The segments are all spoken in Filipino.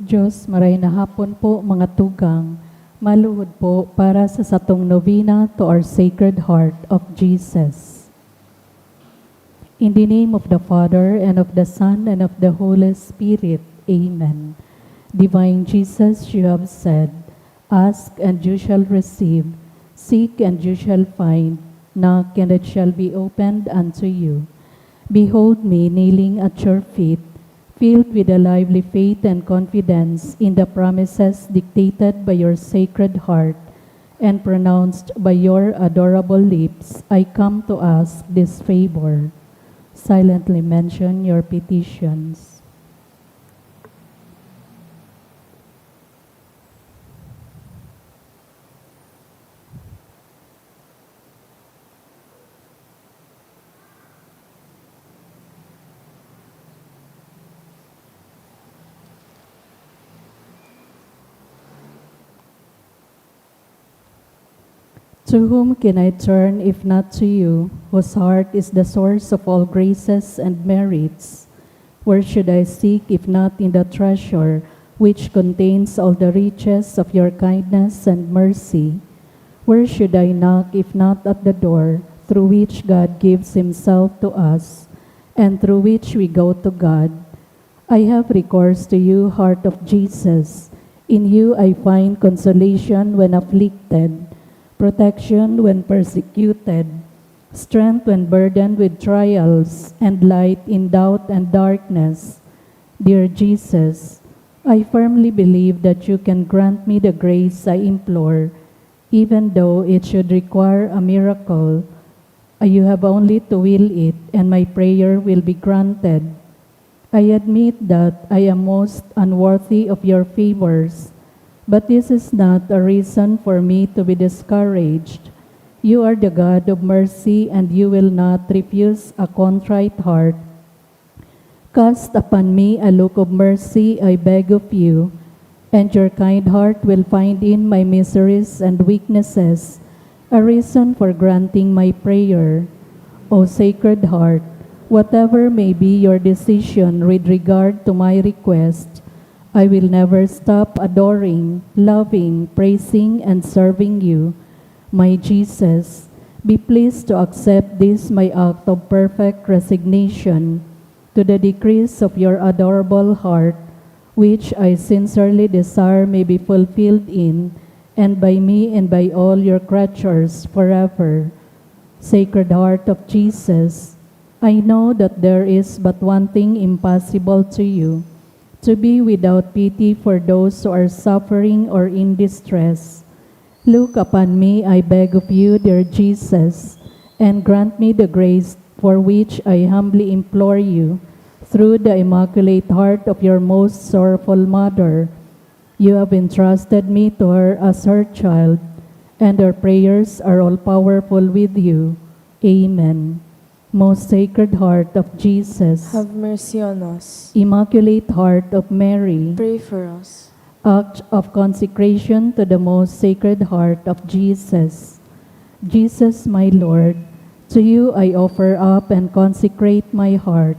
Diyos, maray na hapon po mga tugang, maluhod po para sa satong novena to our Sacred Heart of Jesus. In the name of the Father, and of the Son, and of the Holy Spirit. Amen. Divine Jesus, you have said, ask and you shall receive, seek and you shall find, knock and it shall be opened unto you. Behold me kneeling at your feet, filled with a lively faith and confidence in the promises dictated by your Sacred Heart and pronounced by your adorable lips, I come to ask this favor. Silently mention your petitions. To whom can I turn if not to you, whose heart is the source of all graces and merits? Where should I seek if not in the treasure which contains all the riches of your kindness and mercy? Where should I knock if not at the door through which God gives himself to us and through which we go to God? I have recourse to you, heart of Jesus. In you I find consolation when afflicted, protection when persecuted, strength when burdened with trials, and light in doubt and darkness. Dear Jesus, I firmly believe that you can grant me the grace I implore, even though it should require a miracle. You have only to will it, and my prayer will be granted. I admit that I am most unworthy of your favors, but this is not a reason for me to be discouraged. You are the God of mercy, and you will not refuse a contrite heart. Cast upon me a look of mercy, I beg of you, and your kind heart will find in my miseries and weaknesses a reason for granting my prayer. O Sacred Heart, whatever may be your decision with regard to my request, I will never stop adoring, loving, praising, and serving you. My Jesus, be pleased to accept this my act of perfect resignation to the decrees of your adorable heart, which I sincerely desire may be fulfilled in and by me and by all your creatures forever. Sacred Heart of Jesus, I know that there is but one thing impossible to you, to be without pity for those who are suffering or in distress. Look upon me, I beg of you, dear Jesus, and grant me the grace for which I humbly implore you, through the Immaculate Heart of your most sorrowful Mother. You have entrusted me to her as her child, and her prayers are all powerful with you. Amen. Most Sacred Heart of Jesus, have mercy on us. Immaculate Heart of Mary, Pray for us. act of consecration to the Most Sacred Heart of Jesus. Jesus, my Lord, to you I offer up and consecrate my heart.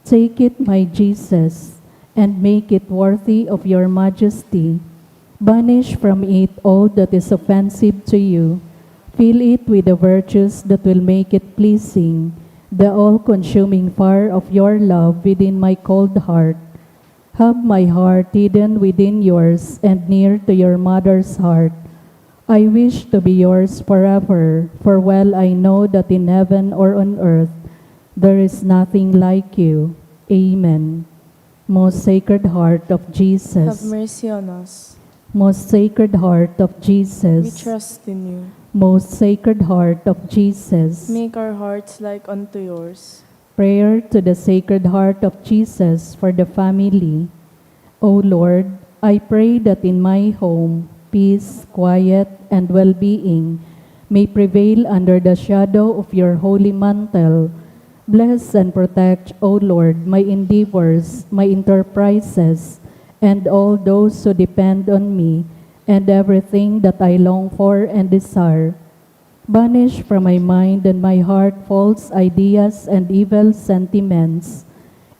Take it, my Jesus, and make it worthy of your majesty. Banish from it all that is offensive to you. Fill it with the virtues that will make it pleasing, the all-consuming fire of your love within my cold heart. Have my heart hidden within yours and near to your mother's heart. I wish to be yours forever, for well I know that in heaven or on earth there is nothing like you. Amen. Most Sacred Heart of Jesus, Have mercy on us. Most Sacred Heart of We Jesus, trust in you. Most Sacred Heart of Jesus. Make our hearts like unto yours. Prayer to the Sacred Heart of Jesus for the family. O Lord, I pray that in my home, peace, quiet, and well-being may prevail under the shadow of your holy mantle. Bless and protect, O Lord, my endeavors, my enterprises, and all those who depend on me, and everything that I long for and desire. Banish from my mind and my heart false ideas and evil sentiments.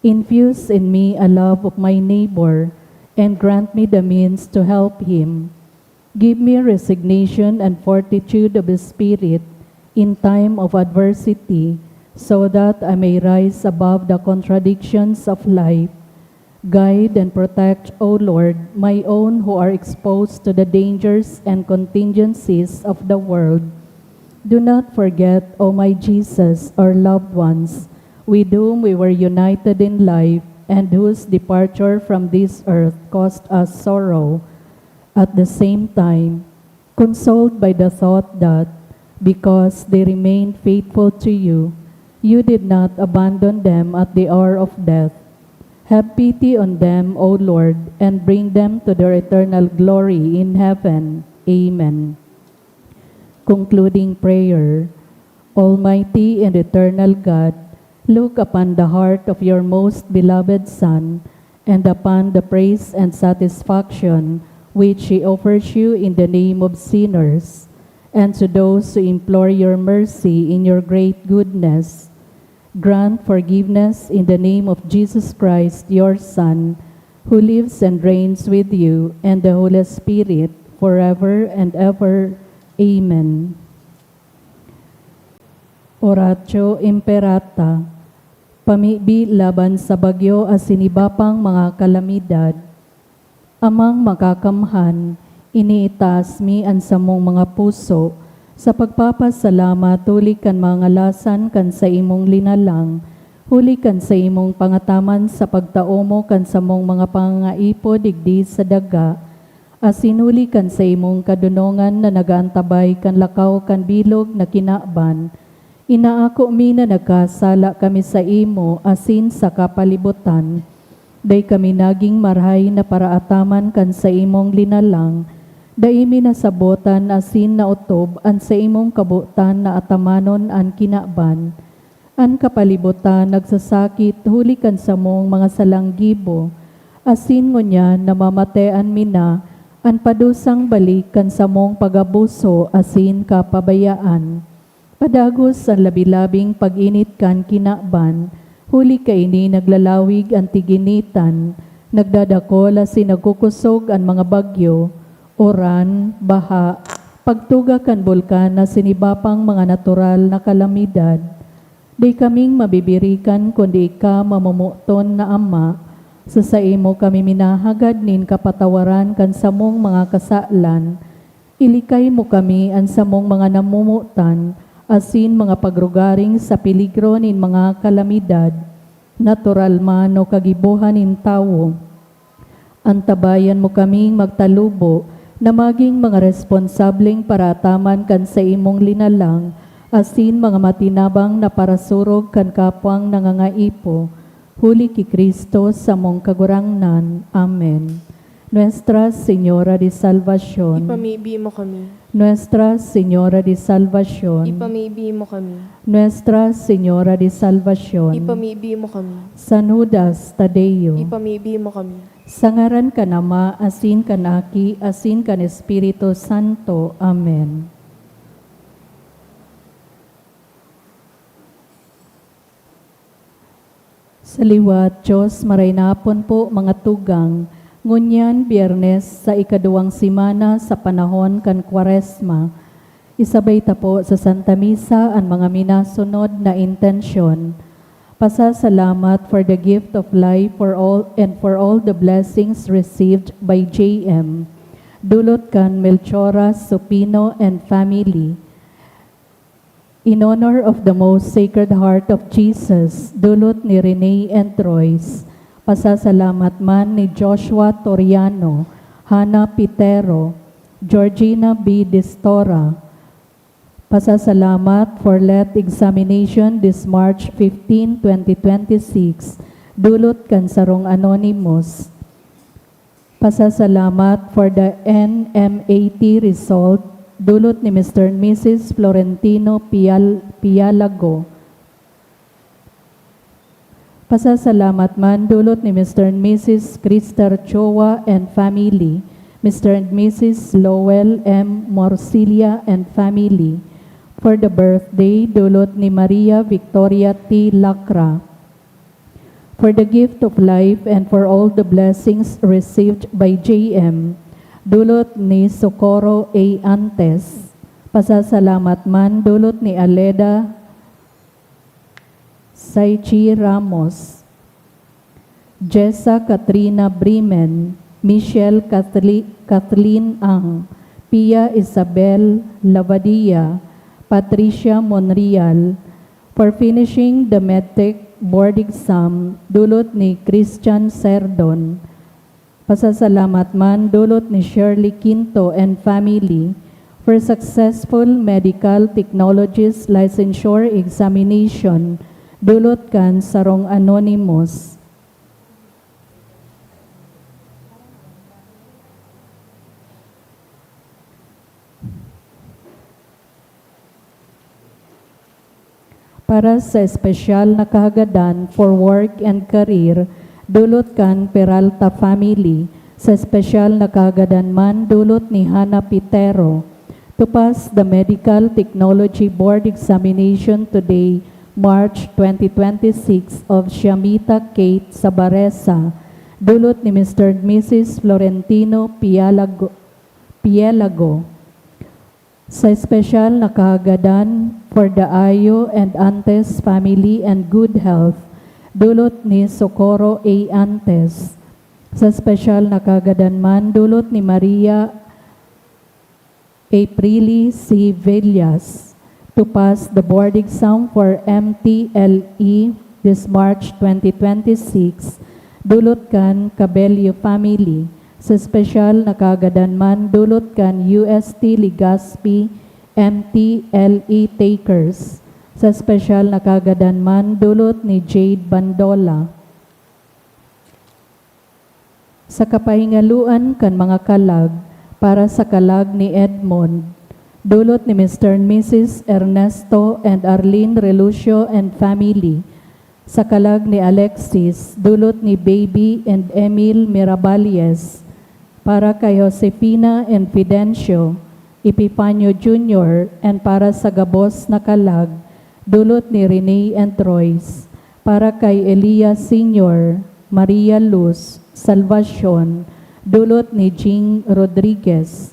Infuse in me a love of my neighbor and grant me the means to help him. Give me resignation and fortitude of spirit in time of adversity, so that I may rise above the contradictions of life. Guide and protect, O Lord, my own who are exposed to the dangers and contingencies of the world. Do not forget, O my Jesus, our loved ones, with whom we were united in life, and whose departure from this earth caused us sorrow. At the same time, consoled by the thought that, because they remained faithful to you, you did not abandon them at the hour of death. Have pity on them, O Lord, and bring them to their eternal glory in heaven. Amen. Concluding prayer. Almighty and eternal God, look upon the heart of your most beloved Son, and upon the praise and satisfaction which he offers you in the name of sinners, and to those who implore your mercy in your great goodness. Grant forgiveness in the name of Jesus Christ, your Son, who lives and reigns with you and the Holy Spirit, forever and ever. Amen. Oratio Imperata. Pamibi laban sa bagyo as sinibapang mga kalamidad. Amang makakamhan, iniitaas mi ang samong mga puso, sa pagpapasalamat huli kan mga lasan kan sa imong linalang, huli kan sa imong pangataman sa pagtaomo kan sa mong mga pangaipo digdi sa daga, asinuli kan sa imong kadunongan na nagaantabay kan lakaw kan bilog na kinaban. Inaako mi na nagkasala kami sa imo asin sa kapalibutan, day kami naging marhay na paraataman kan sa imong linalang, daimi na sabotan asin na utob an sa imong kabutan na atamanon an kinaban. An kapalibutan nagsasakit huli kan sa mong mga salanggibo, asin ngunya namamatean mina an padusang balik kan sa mong pagabuso asin kapabayaan. Padagos ang labilabing pag-init kan kinaban, huli kaini naglalawig ang tiginitan, nagdadakol asin nagkukusog ang mga bagyo, oran, baha, pagtuga kan bulkan na sinibapang mga natural na kalamidad. Di kaming mabibirikan kundi ika mamumuton na Ama, sa imo kami minahagad nin kapatawaran kan samong mga kasalan. Ilikay mo kami ang samong mga namumutan, asin mga pagrugaring sa peligro nin mga kalamidad, natural man o kagibuhan nin tawo. Antabayan mo kaming magtalubo, na maging mga responsableng parataman kan sa imong linalang, asin mga matinabang na parasurog kan kapwang nangangaipo, huli ki Kristo sa mong kagurangnan. Amen. Nuestra Señora de Salvación, Ipamibi mo kami. Nuestra Señora de Salvación, Ipamibi mo kami. Nuestra Señora de Salvación, Ipamibi mo kami. San Judas Tadeo, Ipamibi mo kami. sa ngaran ka Ama, asin kan Aki, asin kan Espiritu Santo. Amen. Sa liwat, Diyos, maraynapon po mga tugang, ngunyan Biyernes sa ikaduwang simana sa panahon kan Kwaresma, isabay ta po sa Santa Misa ang mga minasunod na intensyon. Pasasalamat for the gift of life for all and for all the blessings received by J.M. Dulot kan Melchora Supino and family. In honor of the most sacred heart of Jesus, dulot ni Rene and Royce. Pasasalamat man ni Joshua Toriano, Hannah Pitero, Georgina B. Distora. Pasasalamat for let examination this March 15, 2026, dulot kan sarong anonymous. Pasasalamat for the NMAT result, dulot ni Mr. and Mrs. Florentino Pialago. Pasasalamat man dulot ni Mr. and Mrs. Cristar Chowa and family, Mr. and Mrs. Lowell M. Morcilia and family. For the birthday, dulot ni Maria Victoria T. Lacra. for the gift of life and for all the blessings received by JM, dulot ni Socorro A. Antes, pasasalamat man dulot ni Aleda Saichi Ramos, Jessa Katrina Bremen, Michelle Kathleen Ang, Pia Isabel Lavadia, Patricia Monreal, for finishing the medtech board exam, dulot ni Christian Serdon. Pasasalamat man dulot ni Shirley Quinto and family for successful medical technologies licensure examination, dulot kan sarong anonymous. Para sa espesyal na kahagadan for work and career, dulot kan Peralta family. Sa espesyal na kahagadan man, dulot ni Hana Pitero. To pass the Medical Technology Board examination today, March 2026 of Shamita Kate Sabaresa, dulot ni Mr. and Mrs. Florentino Pielago. Sa espesyal na kahagadan for the Ayo and Antes family and good health, dulot ni Socorro A. Antes. Sa espesyal na kahagadan man, dulot ni Maria Aprili C. Villas to pass the board exam for MTLE this March 2026, dulot kan Cabello family. Sa espesyal na kahagadan man, dulot kan UST Legazpi MTLE takers. Sa espesyal na kahagadan man, dulot ni Jade Bandola. Sa kapahingaluan kan mga kalag, para sa kalag ni Edmond, dulot ni Mr. and Mrs. Ernesto and Arlene Relucio and family. Sa kalag ni Alexis, dulot ni Baby and Emil Miraballes. Para kay Josefina and Fidencio, Epifanio Jr. and para sa gabos na kalag, dulot ni Rene and Royce. Para kay Elias Sr., Maria Luz, Salvacion, dulot ni Jing Rodriguez.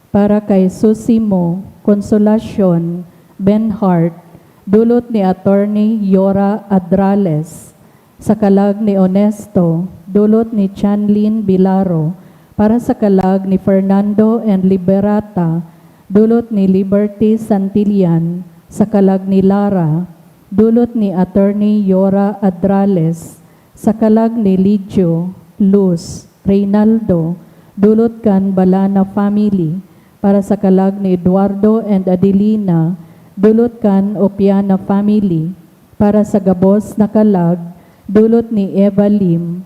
Para kay Susimo, Consolacion, Benhart, dulot ni Attorney Yora Adrales. Sa kalag ni Honesto, dulot ni Chanlin Bilaro. Para sa kalag ni Fernando and Liberata, dulot ni Liberty Santillan. Sa kalag ni Lara, dulot ni Attorney Yora Adrales. Sa kalag ni Ligio, Luz, Reynaldo, dulot kan Balana family. Para sa kalag ni Eduardo and Adelina, dulot kan Opiana family. Para sa gabos na kalag, dulot ni Eva Lim.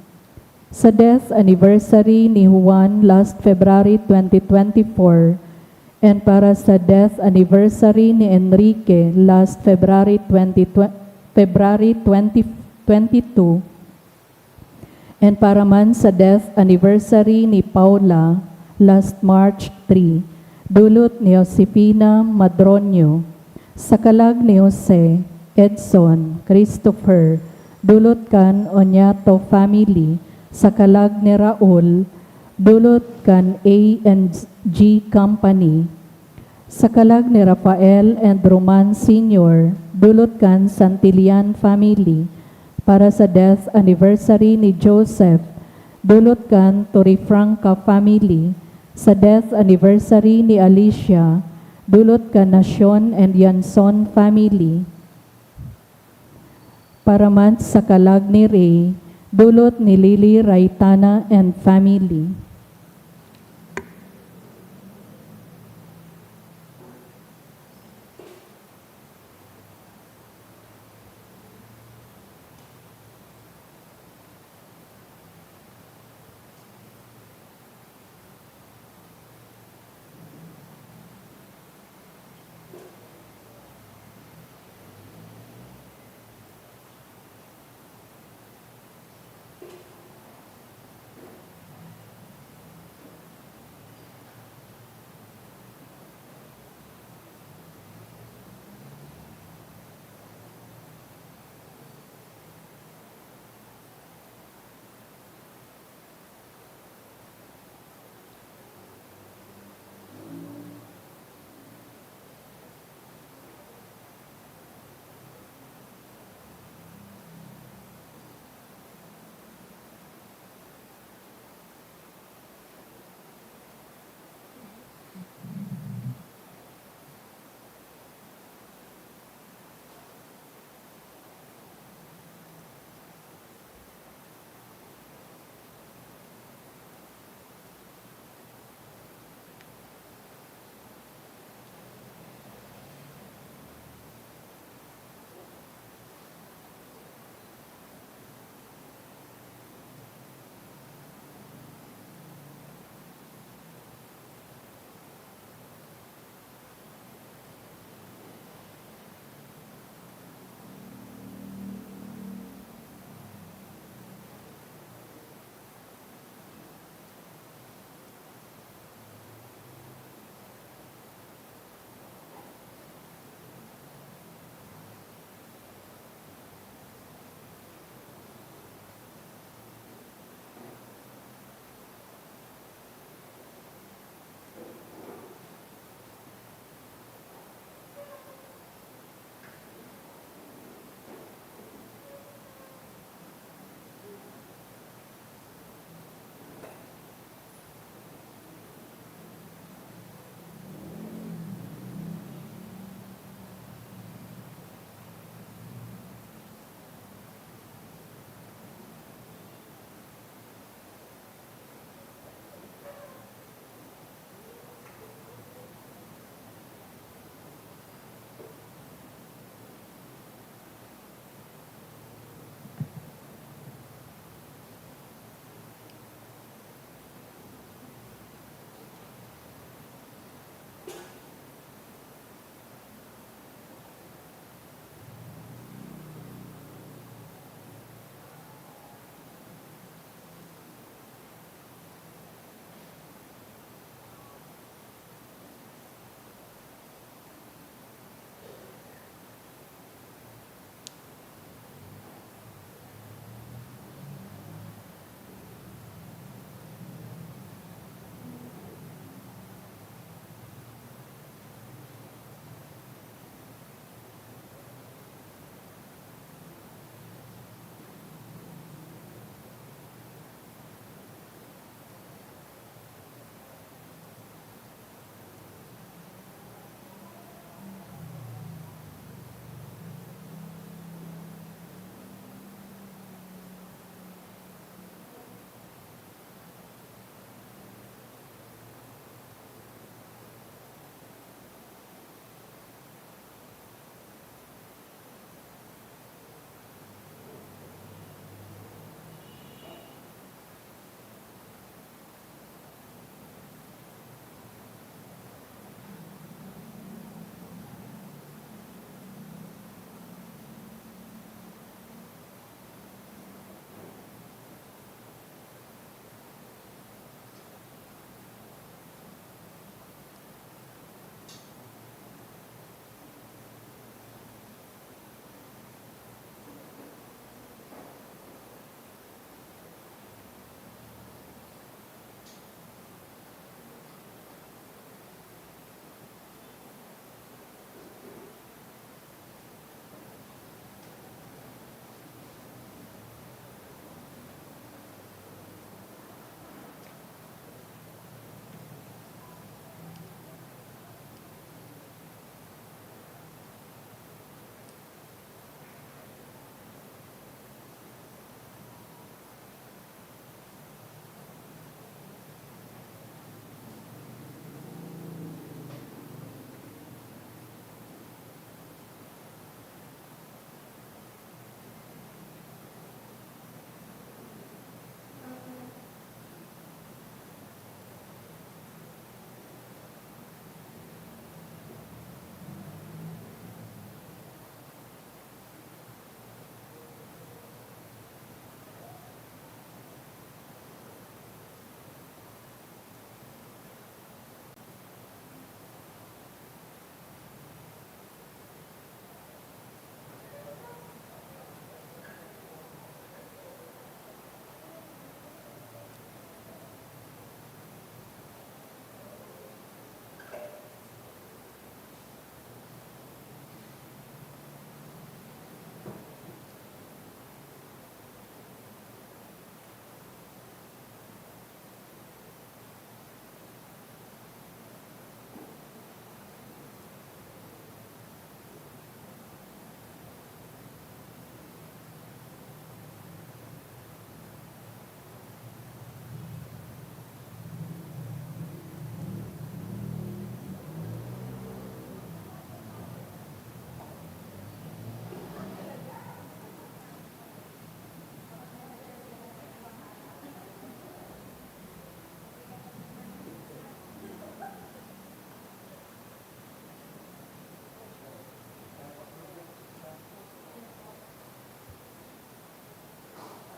Sa death anniversary ni Juan last February 2024 and para sa death anniversary ni Enrique last February 2022 and para man sa death anniversary ni Paula last March 3, dulot ni Josefina Madronio. Sa kalag ni Jose, Edson, Christopher, dulot kan Onyato family. Sa kalag ni Raul, dulot kan A&G Company. Sa kalag ni Rafael and Roman Sr., dulot kan Santillan family. Para sa death anniversary ni Joseph, dulot kan Torrefranca family. Sa death anniversary ni Alicia, dulot kan Nacion and Yanson family. Para man sa kalag ni Ray, dulot ni Lily Raitana and family.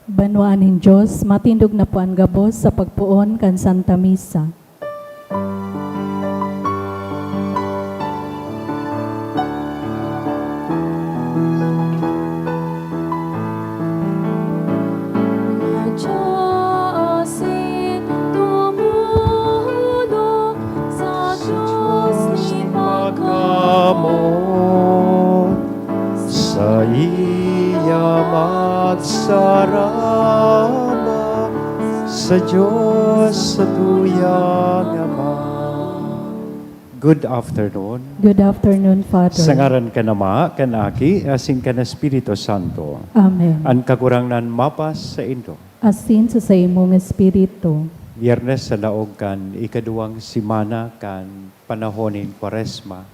Banwaanin Diyos, matindog na po ang gabos sa pagpuon kan Santa Misa. Asin tumulo sa Diyos Pagkamot sa iyam at sarama sa Diyos sa tuyang Ama. Good afternoon. Good afternoon, Father. Sa ngaran ka nama, kanaki, asin ka na Espiritu Santo. Amen. Ang kakurangan mapas sa Indo. Asin sa imong espiritu. Biyernes sa laog kan, ikaduwang simana kan panahonin Kwaresma.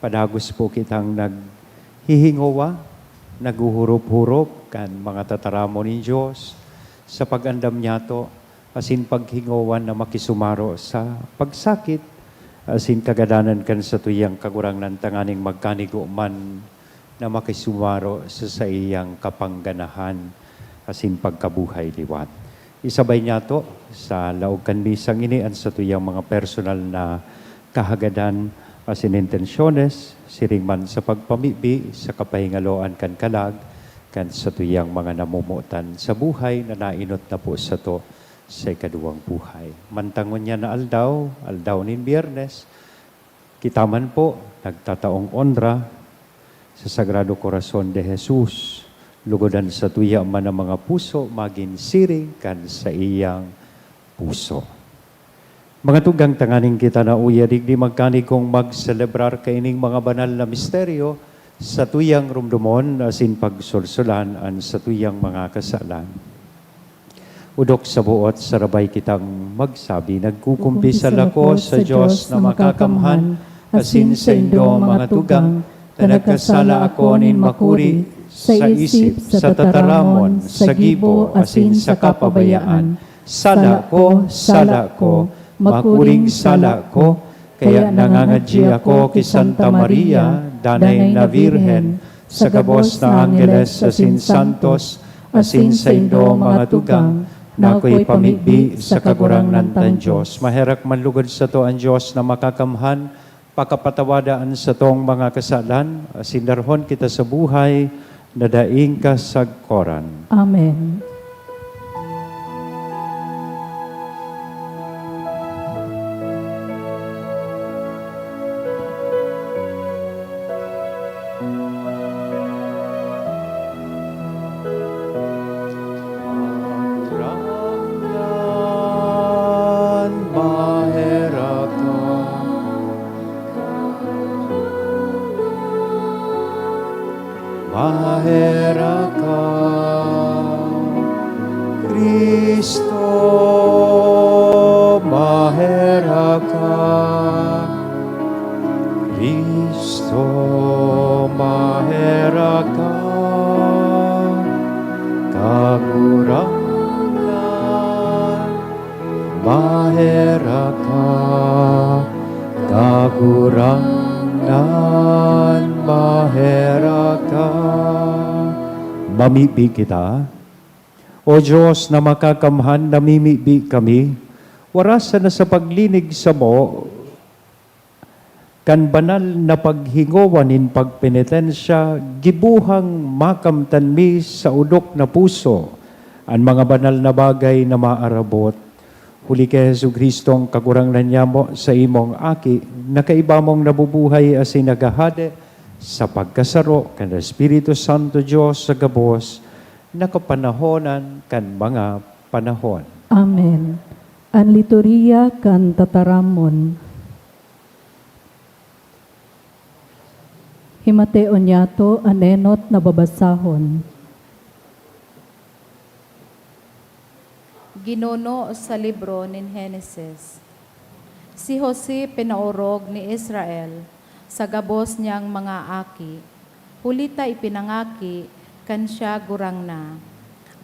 Padagos po kitang naghihingowa, naguhurop-hurop kan mga tataramon ni Diyos sa pag-andam niya to, asin paghingowan na makisumaro sa pagsakit, asin kagadanan kan sa tuyang kagurang ng tanganing magkanigo man na makisumaro sa iyang kapangganahan, asin pagkabuhay liwat. Isabay niya to sa laog kan misang inian sa tuyang mga personal na kahagadan asin intensyones, siring man sa pagpamibi sa kapahingaloan kan kalag, kan sa tuyang mga namumutan sa buhay na nainot na po sa to sa ikaduwang buhay. Mantangon niya na aldaw nin Biyernes, kita man po nagtataong onra sa Sagrado Corazon de Jesus, lugodan sa tuya man ang mga puso, maging siring kan sa iyang puso. Mga tugang tanganing kita na uyadig di magkani kong mag-celebrar kaining mga banal na misteryo sa tuyang rumdumon asin pagsulsulan an sa tuyang mga kasalan. Udok sa buot sarabay kitang magsabi, nagkukumpisal ako sa Diyos na makakamhan, asin sa indo mga tugang, na nagkasala ako nin makuri, sa isip, sa tataramon, sa gibo, asin sa kapabayaan. Sala ko, makuring sala ko, kaya nangangadji ako kay Santa Maria, danay na Virhen, sa gabos na Angeles, asin Santos, asin sa indo mga tugang, na ako'y pamigbi sa kagurang ng Diyos. Maherak manlugod sa to ang Diyos na makakamhan, pakapatawadaan sa tong mga kasalan, asindarhon kita sa buhay, na daing kasagkoran. Amen. Ranggan maheraka, maheraka, Kristo maheraka, Kristo maheraka, kagurangan maheraka, kagurangan maheraka. Mamibi kita, O Diyos na makakamhan, namimibi kami, warasa na sa paglinig sa mo, kan banal na paghingowanin pagpenitensya, gibuhang makamtan mi sa udok na puso, ang mga banal na bagay na maarabot. Huli kay Jesucristong kagurangnan niya mo sa imong aki, nakaiba mong nabubuhay as nagahade sa pagkasaro kan Espiritu Santo Diyos sa gabos, nakapanahonan kan mga panahon. Amen. An liturhiya kan tataramon. Himateon yato anenot na babasahon. Ginuno sa libro ni Genesis. Si Jose pinaurog ni Israel sa gabos niyang mga aki. Hulita ipinangaki kan siya gurang na.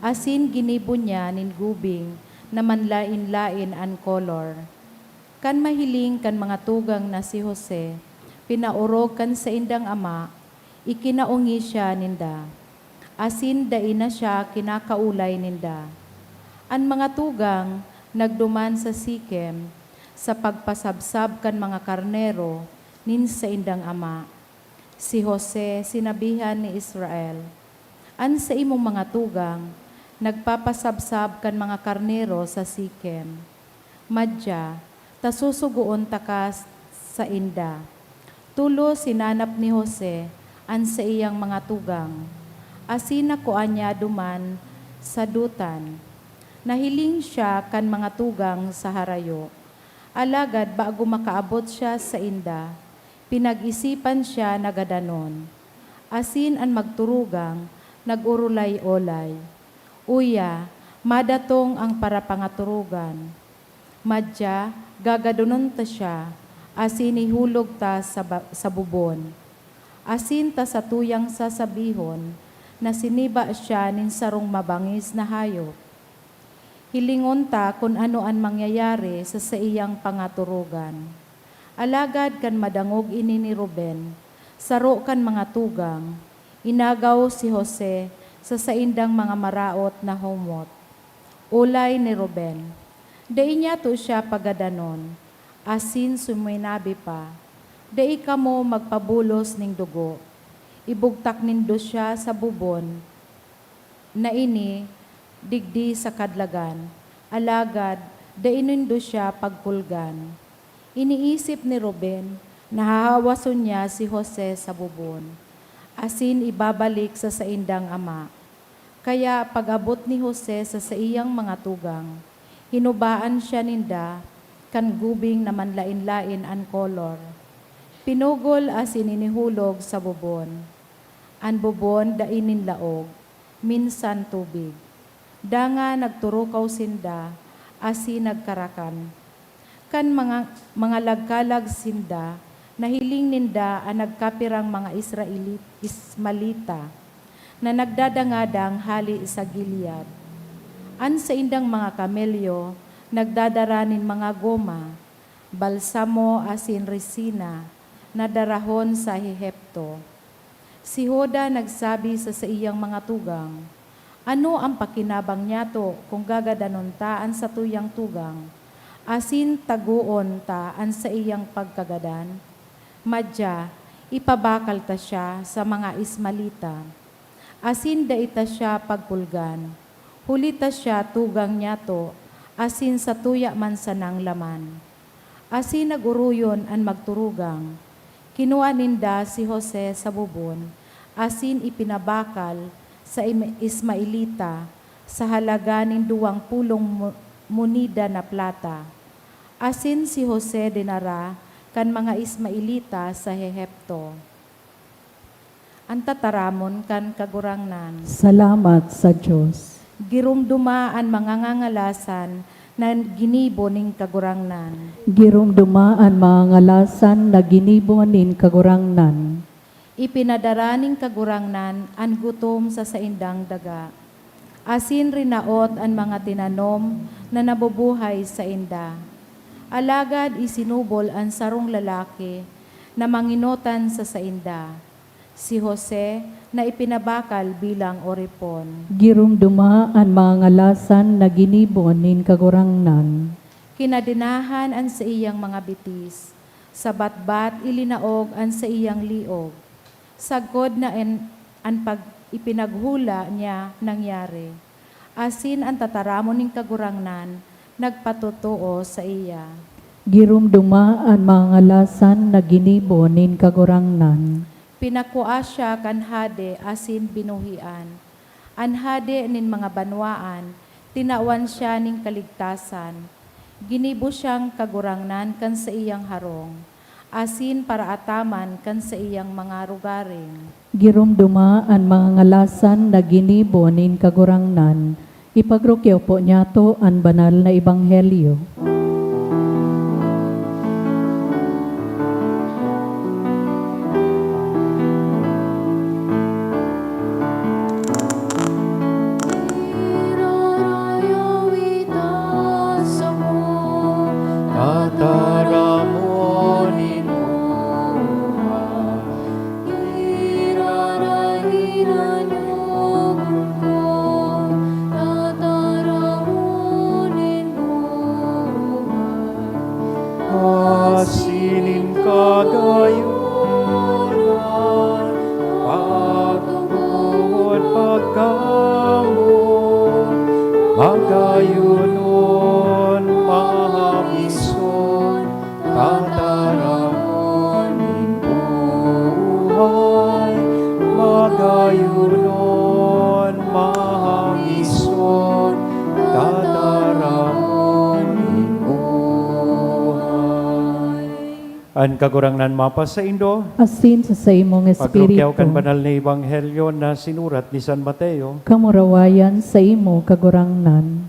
Asin ginibo niya nin gubing na manlain-lain an kolor. Kan mahiling kan mga tugang na si Jose, pinaurog kan sa indang ama, ikinaungi siya ninda. asin dai na siya kinakaulay ninda. An mga tugang nagduman sa Sikem sa pagpasabsab kan mga karnero nin sa indang ama. Si Jose sinabihan ni Israel, an sa imong mga tugang nagpapasabsab kan mga karnero sa Sikem. Madya, tasusugoon takas sa inda. Tulo sinanap ni Jose an sa iyang mga tugang. Asina ko anya duman sa dutan. Nahiling siya kan mga tugang sa harayo. Alagad bago makaabot siya sa inda, pinag-isipan siya nagadanon. Asin an magturugang, nagurulay-olay. Uya, madatong ang parapangaturugan. Madya, gagadonon ta siya, asin ihulog ta sa bubon. Asin ta sa tuyang sasabihon, na siniba siya nin sarong mabangis na hayop. Hilingon ta kung ano an mangyayari sa iyang pangaturugan. Alagad kan madangog ini ni Ruben, saro kan mga tugang, inagaw si Jose sa saindang mga maraot na humot. Ulay ni Ruben, dai niya to siya pagadanon, asin suminabi pa, dai kamo magpabulos ning dugo. Ibugtak nindo siya sa bubon, na ini digdi sa kadlagan, alagad dainindo siya pagpulgan. Iniisip ni Ruben, nahahawason niya si Jose sa bubon, asin ibabalik sa saindang ama. Kaya pag-abot ni Jose sa iyang mga tugang, hinubaan siya ninda, kan gubing na manlain-lain an kolor. Pinugol asin inihulog sa bubon. An bubon dainin laog, minsan tubig. Danga nagturukaw sinda, asin nagkarakan. Kan mga lagkalag sinda, nahiling ninda ang nagkapirang mga Ismailita, na nagdadangadang hali sa Gilead. An sa indang mga kamelyo, nagdadaranin mga goma, balsamo asin resina, na darahon sa Ehipto. Si Hoda nagsabi sa iyang mga tugang, ano ang pakinabang niya to kung gagadanon taan sa tuyang tugang, asin taguon taan sa iyang pagkagadan? Madya, ipabakal ta siya sa mga Ismailita. Asin daita siya pagpulgan, hulita siya tugang niya to, asin sa tuya man sanang laman. Asin naguruyon an magturugang, kinuha ninda si Jose sa bubon, asin ipinabakal sa Ismailita sa halaga ng 20 munida na plata. Asin si Jose dinara kan mga Ismailita sa Ehipto. Ang tataramon kan kagurangnan. Salamat sa Diyos. Girumduma ang mga ngangalasan na ginibo ning kagurangnan. Girumdumaan mga ngalasan na ginibo nin kagurangnan. Ipinadaraning kagurangnan ang gutom sa saindang daga. Asin rinaot ang mga tinanom na nabubuhay sa inda. Alagad isinubol ang sarong lalaki na manginotan sa sainda. Si Jose na ipinabakal bilang oripon. Girumduma ang mga ngalasan na ginibo nin kagurangnan. Kinadinahan ang sa iyang mga bitis. Sa batbat ilinaog ang sa iyang liog. Sagod na ang pag ipinaghula niya nangyari. Asin ang tataramon ng kagurangnan, nagpatutuo sa iya. Girumduma ang mga ngalasan na ginibo nin kagurangnan. Pinakua siya kan hade asin binuhian. An hade nin mga banwaan, tinawan siya ning kaligtasan. Ginibo siyang kagurangnan kan sa iyang harong. Asin para ataman kan sa iyang mga rugaring. Girumduma ang mga ngalasan na ginibo nin kagurangnan. Ipagrukyaw po niya to ang banal na ebanghelyo. Tataramonin mo Asinin kagayonan, pagtungkod pagkamot, magayunon mahamison, tataramon ning buhay, magayunon mahamison, tataramon ning buhay. An kagurangnan mapa sa Indo, Asin sa imong pagrukyaw kan espiritu, banal na ebanghelyo na sinurat ni San Mateo, kamurawayan sa imo kagurangnan.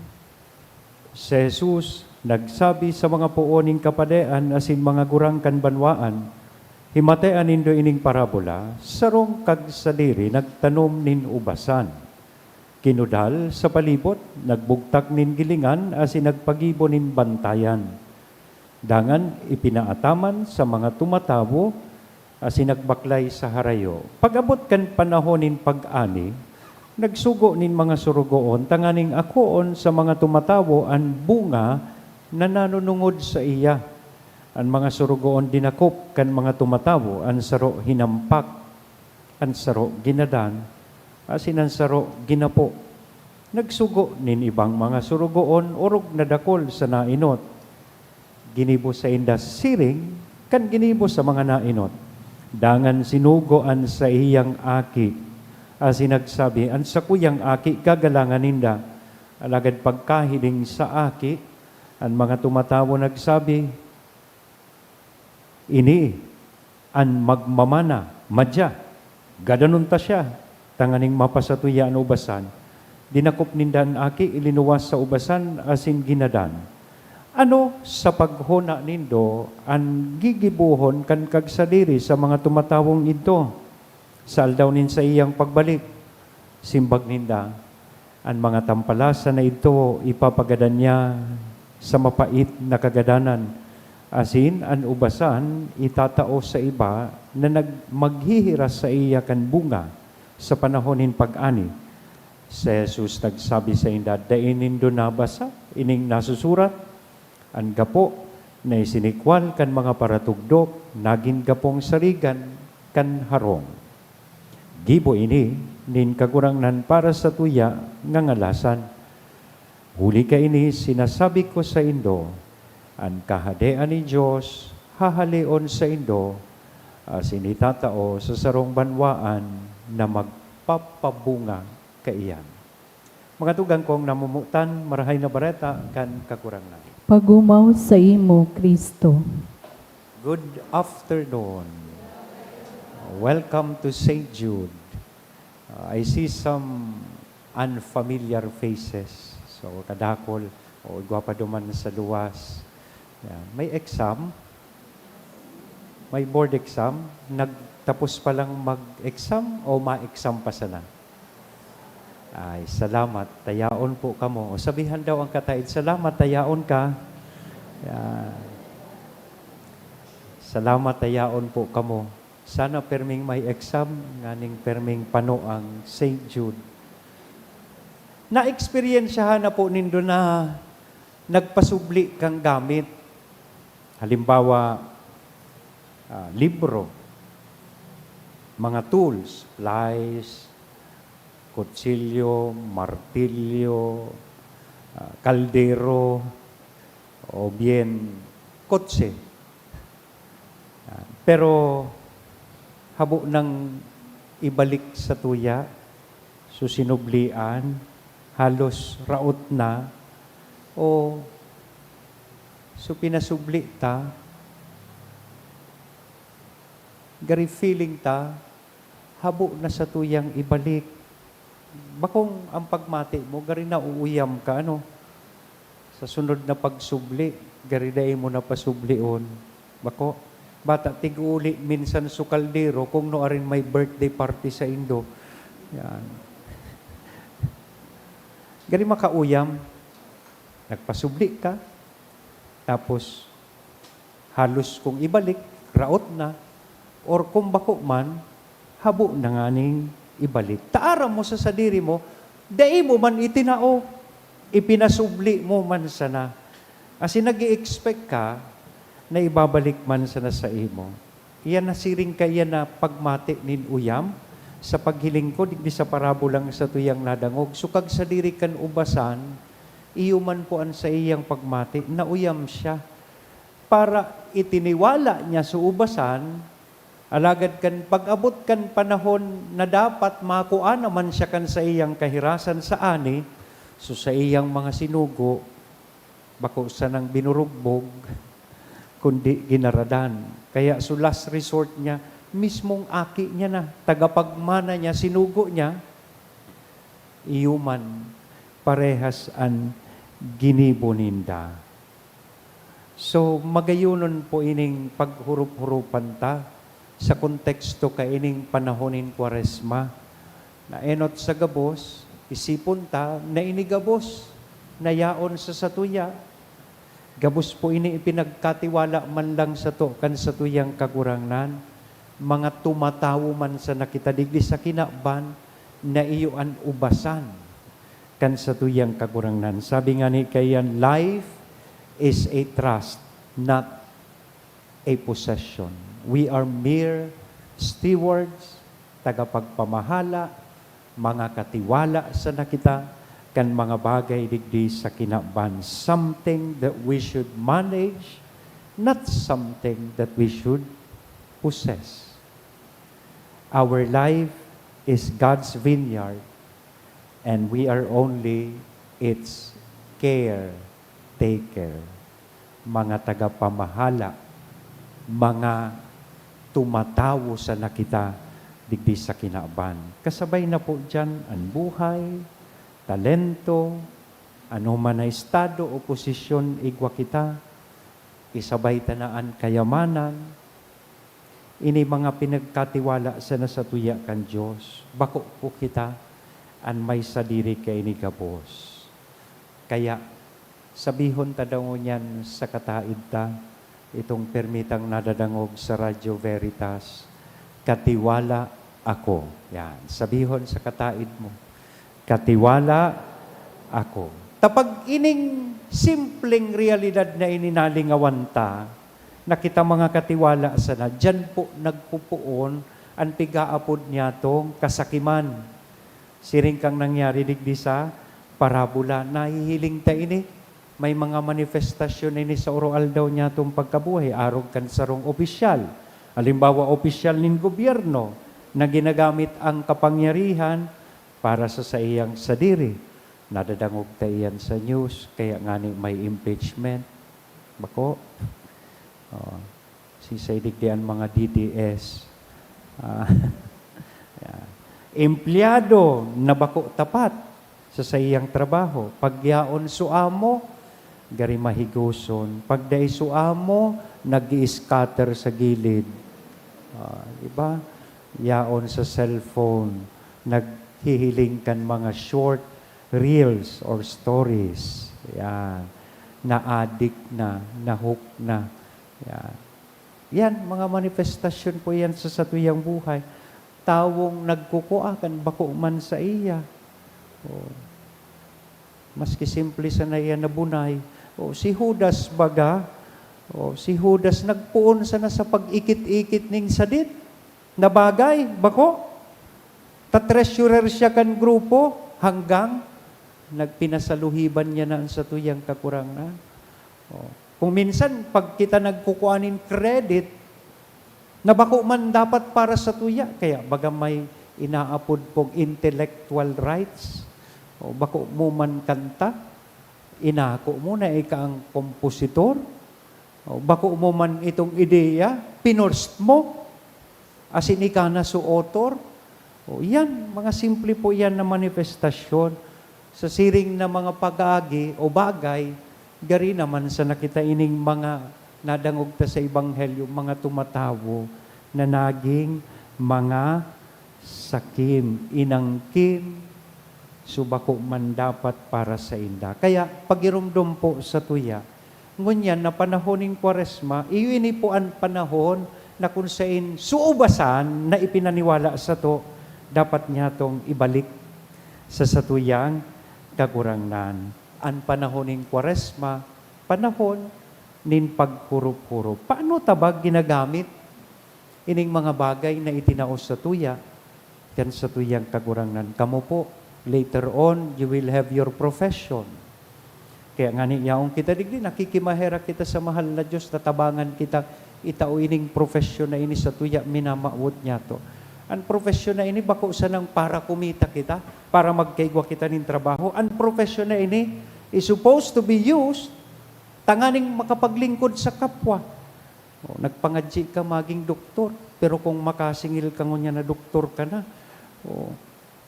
si Jesus nagsabi sa mga puoning kapadean asin mga gurang kan banwaan, himatean nindo ining parabola, sarong kag sadiri nagtanom nin ubasan. Kinudal sa palibot, nagbugtak nin gilingan asin nagpagibo nin bantayan. Dangan ipinaataman sa mga tumatawo asin nagbaklay sa harayo. Pag-abot kan panahon nin pag-ani, nagsugo nin mga surugoon, tanganing akoon sa mga tumatawo an bunga na nanunungod sa iya. Ang mga surugoon dinakop kan mga tumatawo, an saro hinampak, an saro ginadan, asin an saro ginapo. Nagsugo nin ibang mga surugoon, orog na dakol sa nainot. Ginibo sa indas siring, kan ginibo sa mga nainot. Dangan sinugoan sa iyang aki, asin nagsabi, an sa kuyang aki kagalangan ninda, alagad pagkahiling sa aki, ang mga tumatawo nagsabi, ini, an magmamana, madya, gadanon ta siya, tanganing mapasatuya ang ubasan, dinakop ninda ang aki, ilinuwas sa ubasan, asin ginadan. Ano sa paghuna nindo, ang gigibuhon kan kagsadiri sa mga tumatawong ito, sal daw nin sa iyang pagbalik, simbag ninda, ang mga tampalasa na ito ipapagadan niya sa mapait na kagadanan, asin ang ubasan itatao sa iba na maghihiras sa iya kan bunga sa panahonin pag-ani. Si Jesus nagsabi sa inda, dainin do nabasa, ining nasusurat, ang gapo na isinikwal kan mga paratugdok, naging gapong sarigan kan harong. Gibo ini, nin kagurangnan para sa tuya nga ngalasan. Huli ka ini, sinasabi ko sa Indo, ang kahadean ni Diyos, hahalion sa Indo, sinitatao sa sarong banwaan na magpapabunga kaiyan. Mga tugang kong namumutan, marahay na bareta kan kakurangnan. Pagumaw sa imo, Kristo. Good afternoon. Welcome to St. Jude. I see some unfamiliar faces. So, kadakol, o gwapa duman sa luwas. Yan. May exam, may board exam, nagtapos pa lang mag-exam o ma-exam pa sana? Ay, salamat, tayaon po kamo. O sabihan daw ang kataid, salamat, tayaon ka. Yan. Salamat, tayaon po kamo. Sana perming may exam, nganing perming pano ang St. Jude. Na-experiensyahan na po nindo na nagpasubli kang gamit. Halimbawa, libro, mga tools, plies, kutsilyo, martilyo, kaldero, o bien kotse. Pero habo nang ibalik sa tuya, susinublian, halos raot na, o pinasubli ta, gari feeling ta, habo na sa tuyang ibalik. Bakong ang pagmati mo, gari na uuyam ka, sa sunod na pagsubli, gari dahi mo na pasublion. Bako, bata tig-uli, minsan su kaldero, kung no arin may birthday party sa Indo. Yan. Gari makauyam, nagpasubli ka, tapos halos kung ibalik, raot na, or kung bako man, habo na nga ning ibalik. Taara mo sa sadiri mo, dai mo man itinao, ipinasubli mo man sana. Kasi nag-i-expect ka na ibabalik man sa nasa imo. Iyan na siring kaya na pagmati nin uyam, sa paghiling ko, digdi sa parabolang sa tuyang nadangog, sukag sa diri kan ubasan, iyuman po an sa iyang pagmati, na uyam siya. Para itiniwala niya sa ubasan, alagad kan pag-abot kan panahon na dapat makuha naman siya kan sa iyang kahirasan sa ani, so sa iyang mga sinugo, bako sa nang binurugbog, kundi ginaradan. Kaya so last resort niya, mismong aki niya na, tagapagmana niya, sinugo niya, iyuman, parehas an ginibuninda. So, magayunon po ining paghurup-hurupan ta sa konteksto ka ining panahonin Kwaresma. Na enot sa gabos, isipon ta na inigabos, na yaon sa satuya. Gabos po ini ipinagkatiwala man lang sa to, kan satuyang kagurangnan, mga tumatawo man sa nakita digdi sa kinaban, na iyoan ubasan, kan satuyang kagurangnan. Sabi nga ni kayan, life is a trust, not a possession. We are mere stewards, tagapagpamahala, mga katiwala sa nakita, kan mga bagay digdi sa kinaban. Something that we should manage, not something that we should possess. Our life is God's vineyard, and we are only its caretaker. Mga tagapamahala, mga tumatawo sa nakita digdi sa kinaban. Kasabay na po dyan ang buhay, talento, ano man na estado o posisyon igwa kita, isabay tanaan kayamanan, ini mga pinagkatiwala sa nasatuya kan Diyos. Bako po kita, an may sadiri kay ni gabos. Kaya, sabihon ta daw niyan sa kataid ta, itong permitang nadadangog sa Radyo Veritas, katiwala ako. Yan, sabihon sa kataid mo, katiwala ako. Tapag ining simpleng realidad na ininalingawan ta, na kita mga katiwala sa na, dyan po nagpupuon ang pigaapod niya tong kasakiman. Siring kang nangyari digdi sa parabola, nahihiling ta ini, may mga manifestasyon ini sa oral daw niya tong pagkabuhay, arog kan sarong opisyal. Halimbawa, opisyal nin gobyerno, na ginagamit ang kapangyarihan para sa iyang sadiri. Nadadangog ta iyan sa news, kaya nga ni may impeachment. Bako, sisaydigdian mga DDS. Empleyado na bako tapat sa iyang trabaho. Pagyaon suamo, gari mahigoson. Pagday suamo, nag-i-scatter sa gilid. Diba? Yaon sa cellphone, naghihiling kan mga short reels or stories. Yan. Na-addict na, na-hook na. Yan. Yan, mga manifestasyon po yan sa satuyang buhay. Tawong nagkukuakan, bako man sa iya. Maski simple sa na iya nabunay. Si Judas baga, si Judas nagpuon sana sa pag-ikit-ikit ning sadit. Na bagay, bako. Ta-treasurer siya kan grupo hanggang nagpinasaluhiban niya na ang satuyang kakurangan. Kung minsan, pag kita nagkukuanin credit, na bako man dapat para sa tuya, kaya baga may inaapod pong intellectual rights, o bako mo man kanta, inako mo na ika ang kompositor, o bako mo man itong ideya, pinorst mo, asin ika na su author. O yan, mga simple po yan na manifestasyon sa siring na mga pag-agi o bagay, gari naman sa nakita ining mga nadangog ta sa Ebanghelyo, mga tumatawo na naging mga sakim, inangkin, subako man dapat para sa inda. Kaya pagirumdum po sa tuya, ngunyan na panahoning Kwaresma, iyon po ang panahon na kung sain suubasan na ipinaniwala sa to, dapat niya tong ibalik sa satuyang kagurangnan. Ang panahoning Kwaresma, panahon nin paghurup-hurup. Paano tabag ginagamit ining mga bagay na itinaos sa tuya? Yan sa tuyang kagurangnan. Kamu po, later on, you will have your profession. Kaya nga niyaong kita digdi, nakikimahera kita sa mahal na Diyos, natabangan kita, itao ining profesyon na ini sa tuya, minamaot niya to. Ang profesyon na ini, bako sa nang para kumita kita, para magkaigwa kita ng trabaho. Ang profesyon na ini is supposed to be used, tanganing makapaglingkod sa kapwa. O, nagpangadji ka maging doktor, pero kung makasingil ka ngunya na doktor ka na, o,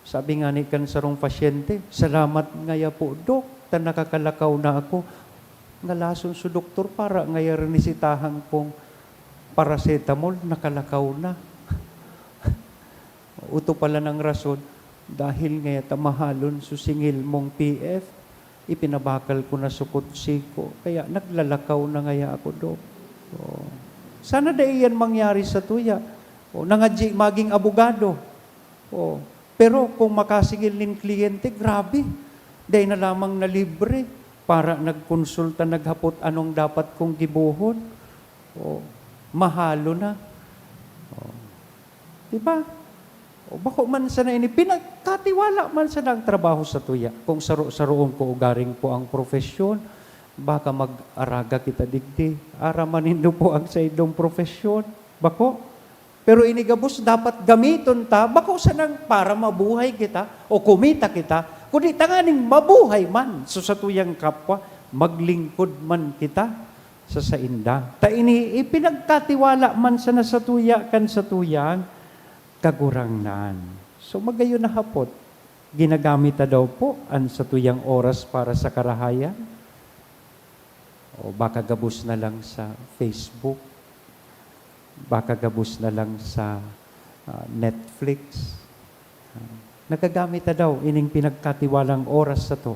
sabi nga ni kan sarong pasyente, salamat ngaya po, Dok, tan nakakalakaw na ako. Nga lason sa doktor para ngaya renisitahan kong paracetamol, nakalakaw na. Uto pala ng rason, dahil ngaya tamahalon susingil mong PF, ipinabakal ko na sukot siko, kaya naglalakaw na ngaya ako, Dok. O, sana dahil yan mangyari sa tuya. O, nangadji maging abogado. O, pero kung makasingil nin kliyente, grabe. Dahil na lamang na libre para nagkonsulta, naghapot anong dapat kong gibuhon. O, mahalo na. O, diba? O, bako man sana ini, pinagkatiwala man sana ang trabaho sa tuya. Kung saroon ko ugaring po ang profesyon, baka mag-araga kita digdi. Aramanin po ang sa idong profesyon. Bako? Pero inigabos, dapat gamiton ta, bako sanang para mabuhay kita o kumita kita, kundi tanganing mabuhay man. So sa tuyang kapwa, maglingkod man kita sa sainda. Ta ini ipinagkatiwala man sana sa tuya kan sa tuyang kagurangnan. So magayon na hapot, ginagamit na daw po ang sa tuyang oras para sa karahayan. O baka gabos na lang sa Facebook, baka gabos na lang sa Netflix. Nagagamit na daw ining pinagkatiwalang oras sa to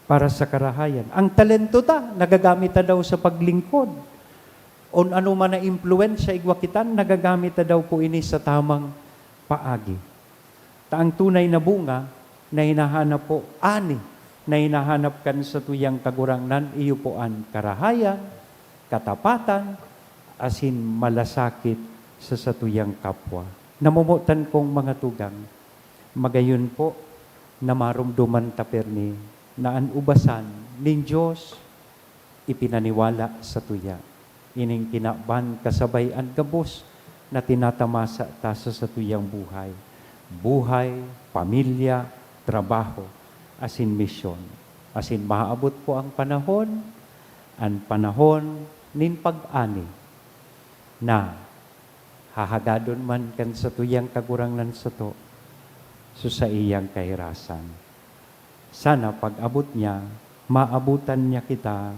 para sa karahayan. Ang talento ta, nagagamit na daw sa paglingkod. O ano man na impluensya igwakitan, nagagamit na daw po ini sa tamang paagi. Taang tunay na bunga na hinahanap po, ani, na hinahanap kan sa tuyang kagurangnan, iyo po ang karahayan, katapatan, asin malasakit sa satuyang kapwa. Namumutan kong mga tugang, magayon po na marumduman taperni na ang ubasan ning Diyos ipinaniwala sa tuya. Ining kinaban kasabay ang gabos na tinatamasa ta sa satuyang buhay. Buhay, pamilya, trabaho, asin misyon. Asin maaabot po ang panahon nin pag-ani na hahagadon man kan sa tuyang kagurangnan sa to, so sa iyang kahirasan. Sana pag-abot niya, maabutan niya kita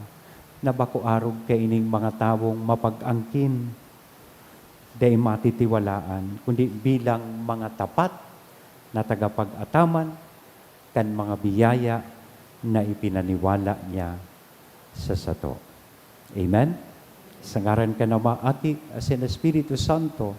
na bako arog kaining mga tawong mapag-angkin, day matitiwalaan, kundi bilang mga tapat na tagapag-ataman kan mga biyaya na ipinaniwala niya sa sato. Amen? Sa ngaran ka na maati, asin Espiritu Santo,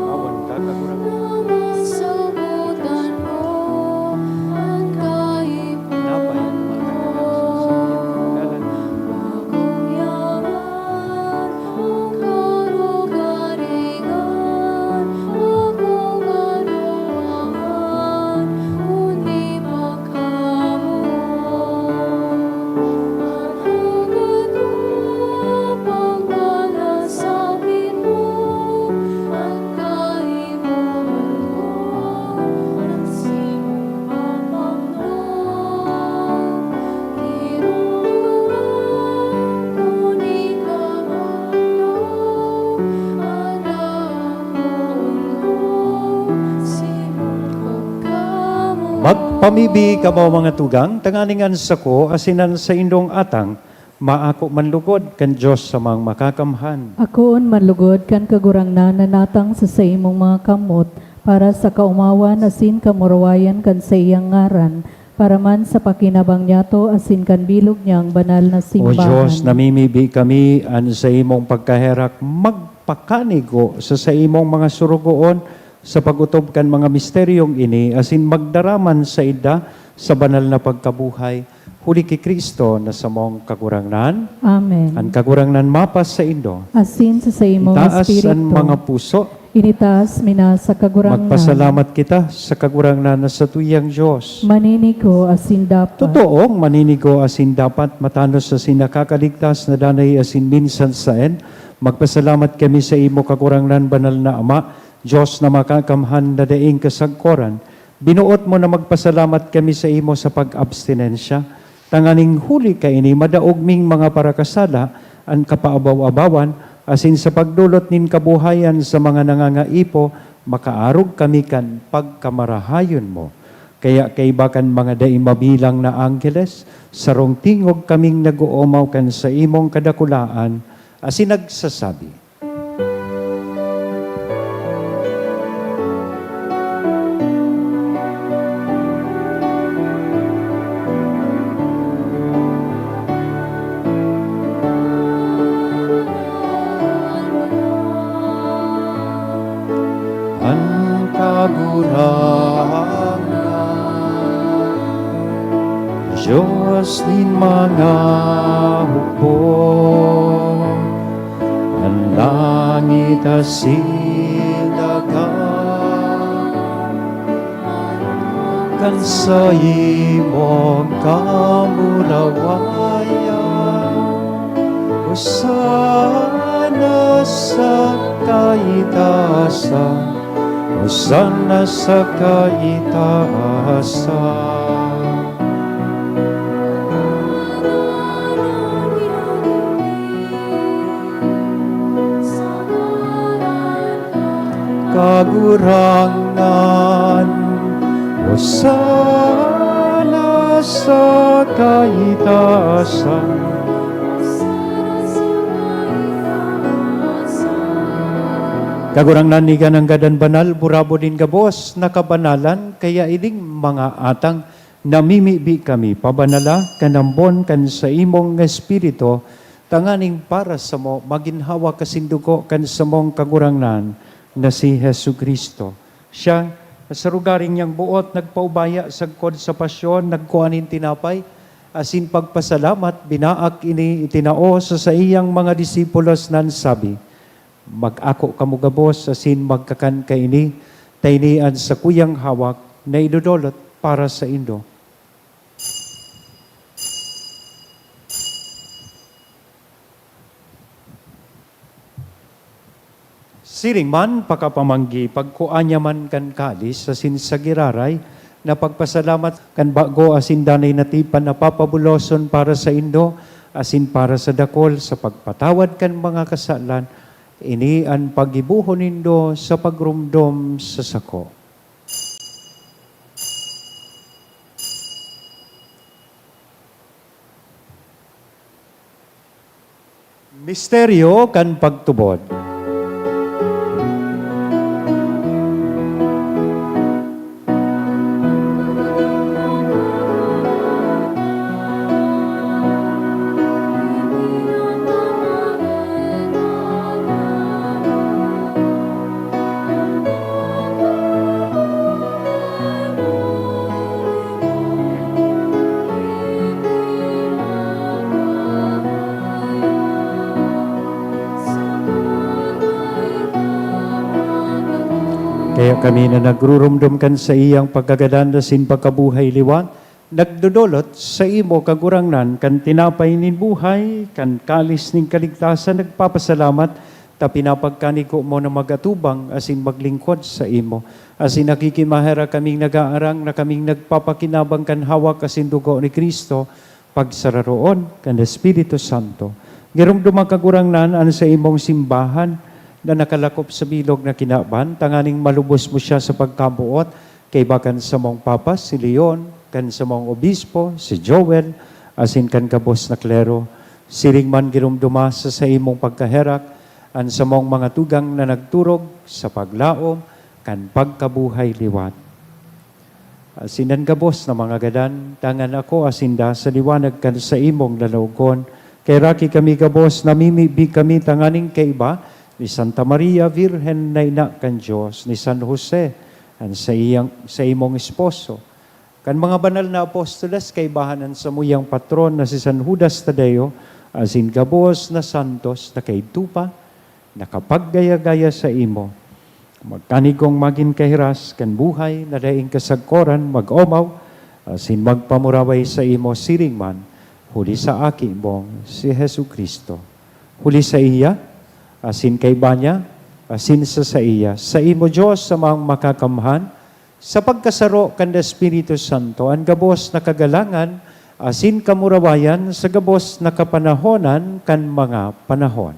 awan ka, kagurang Sabutan mo ang napay, matagalan bagong yaman, ang karugaringan, bagong anuangan, kundi magkamo. Ang hagad mo, pagpalasapin mo, ang kaibuhan ko, ng sinumpang pamamnon. Kinulang ko ni Kamando, anak mo, sinungkot ka mo. magpamibi ka mo mga tugang, tanganingan sa ko, asinan sa indong atang, maako manlugod kan Dios sa mga makakamhan. Akoon manlugod kan kagurangnan na natang sa imong mga kamot para sa kaumawan asin kamurawayan kan sa iyang ngaran para man sa pakinabang niyato asin kan bilog niyang banal na O simbahan. Diyos, namimibi kami an sa imong pagkaherak magpakanigo sa imong mga surugoon sa pagutob kan mga misteryong ini asin magdaraman sa ida sa banal na pagkabuhay. Huli ki Kristo na sa mong kagurangnan, Amen. ang kagurangnan mapas sa indo. Asin sa imong Itaas espiritu. ang mga puso, Initaas mina sa kagurangnan. magpasalamat kita sa kagurangnan na sa tuyang Diyos. Maninigo asin dapat. Totoong maninigo asin dapat matanos sa sinakakaligtas na danay asin minsan saen. Magpasalamat kami sa imo kagurangnan banal na Ama, Diyos na makakamhan na daing kasagkoran. Binuot mo na magpasalamat kami sa imo sa pag-abstinensya. Tanganing huli ka ini madaog ming mga parakasala ang kapaabaw-abawan asin sa pagdulot nin kabuhayan sa mga nangangaipo makaarog kami kan pagkamarahayon mo. Kaya kay bakan mga dai mabilang na anggeles, sarong tingog kaming nag-uumaw kan sa imong kadakulaan, asin nagsasabi, ang kagurangan, Diyos din mga hukbo, ang langit asin dagat, kan sa imong kamulawayan, Hosana sa kaitaasan, Hosana sa kaitaasan. Kagurangan, Hosana sa kaitaasan. Kagurangnan ni ganang gadan banal, burabo din gabos, nakabanalan, kaya iling mga atang namimibi kami, pabanala, kanambon, kan sa imong espiritu, tanganing para sa mo, maginhawa kasindugo kan sa mong kagurangnan, na si Hesu Kristo. Siya, sa rugaring niyang buot, nagpaubaya, sagkod sa pasyon, nagkuhanin tinapay, asin pagpasalamat, binaak ini itinao sa iyang mga disipulos nan sabi, mag-ako kamugabos asin magkakan kaini, taynian sa kuyang hawak na idudolot para sa indo. Siring man, pakapamanggi, pagkuanya man kan kalis, asin sa giraray, na pagpasalamat kan bago asin danay natipan na papabuloson para sa indo, asin para sa dakol, sa pagpatawad kan mga kasalan, ini ang pagibuhon nindo sa pagrumdom sa sako. Misteryo kan pagtubod. Kaya kami na nagrurumdumkan sa iyang pagkagadan sin pagkabuhay liwan, nagdudulot sa imo kagurangnan, kan tinapay nin buhay, kan kalis nin kaligtasan, nagpapasalamat, ta pinapagkaniko mo na magatubang, asin maglingkod sa imo. Asin nakikimahera kaming nag-aarang, na kaming nagpapakinabang kan hawak, asin dugo ni Kristo, pagsararoon, kan Espiritu Santo. Girumdumang kagurangnan, ano sa imong simbahan, na nakalakop sa bilog na kinaban, tanganing malubos mo siya sa pagkabuot, kay bakan sa mong papas, si Leon, kan sa mong obispo, si Joel, asin kan kabos na klero, Siring man girumduma sa imong pagkaherak, an sa mong mga tugang na nagturog sa paglaom, kan pagkabuhay liwat. Asinan gabos na mga gadan, tangan ako asinda sa liwanag kan sa imong lalawgon. Kay raki kami gabos, namimibi kami tanganing kaiba, ni Santa Maria Virgen na ina kan Diyos, ni San Jose, an sa imong esposo. Kan mga banal na apostoles, kaibahanan sa muyang patron na si San Judas Tadeo, asin gabos na santos na kay tupa, nakapaggaya-gaya sa imo. Magkanigong maging kahiras, kan buhay, na daing kasagkoran, mag-omaw, asin magpamuraway sa imo siring man, huli sa aki mong si Hesu Kristo. Huli sa iya, asin kay banya, asin sa iya, sa imo Diyos sa mga makakamhan, sa pagkasaro kan Espiritu Santo, ang gabos na kagalangan, asin kamurawayan sa gabos na kapanahonan kan mga panahon.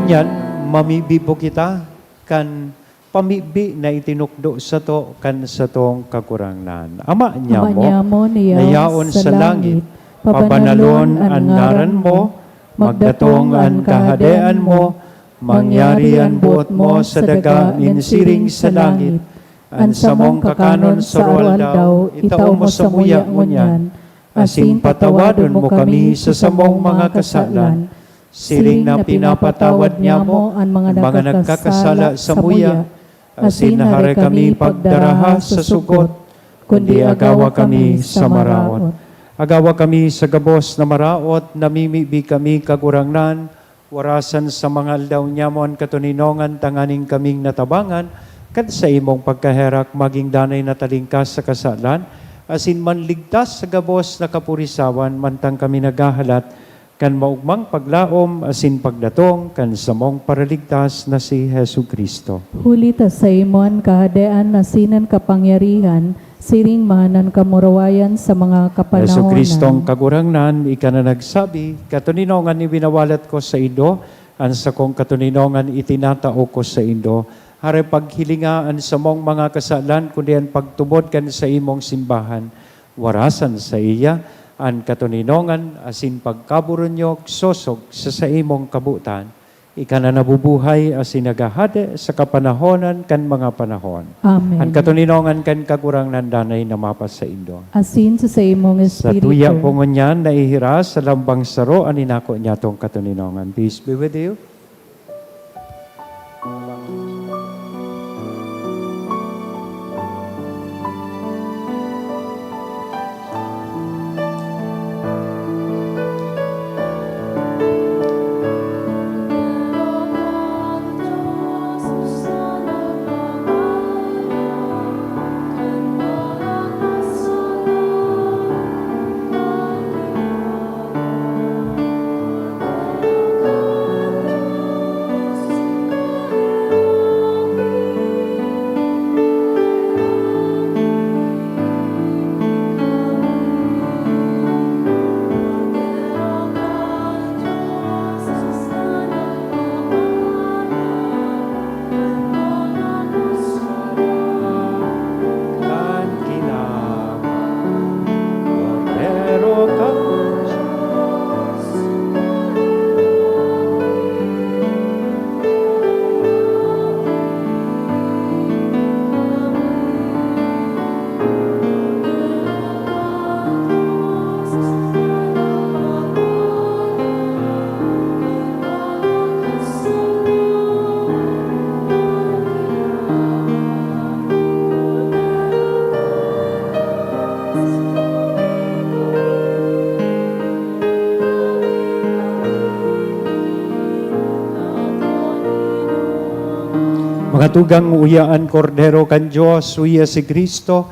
Ngunyan, mamibi po kita kan pamibi na itinukdo sa to kan sa tong kakurangnan. Ama niya mo, nayaon sa langit, pabanalon ang ngaran mo, magdatong ang kahadean mo, mangyari ang buot mo sa daga ninsiring sa langit, ang samong kakanon sa daw, itao mo sa muya ngunyan, asin patawadon mo kami sa samong mga kasalan, siring na pinapatawad niya mo ang mga nagkakasala sa muya, asin nahari kami pagdaraha sa sugot, kundi agawa kami sa maraot. Agawa kami sa gabos na maraot, namimibi kami kagurangnan, warasan sa mga aldaw niya mo ang katuninongan, tanganing kaming natabangan, kad sa imong pagkaherak maging danay na talingkas sa kasalan, asin manligtas sa gabos na kapurisawan, mantang kami nagahalat, kan maugmang paglaom asin pagdatong kan samong paraligtas na si Hesu Kristo. Huli ta sa imon kahadean na sinan kapangyarihan, siring manan kamurawayan sa mga kapanahonan. Hesu Kristong kagurangnan, ika na nagsabi, katuninongan ni binawalat ko sa indo, an sa kong katuninongan itinatao ko sa indo, hare paghilingaan sa mong mga kasalan, kundi ang pagtubod kan sa imong simbahan, warasan sa iya, an katuninongan asin pagkaburonyok sosog sa imong kabutan, ika na nabubuhay asin nagahade sa kapanahonan kan mga panahon. Amen. Ang katuninongan kan kagurangnan danay na mapas sa indo. Asin sa imong Sa espiritu. tuya po ngunyan, naihiras sa lambang saro, aninako niya tong katuninongan. Peace be with you. Mga tugang uyaan kordero kan Diyos, uya si Kristo,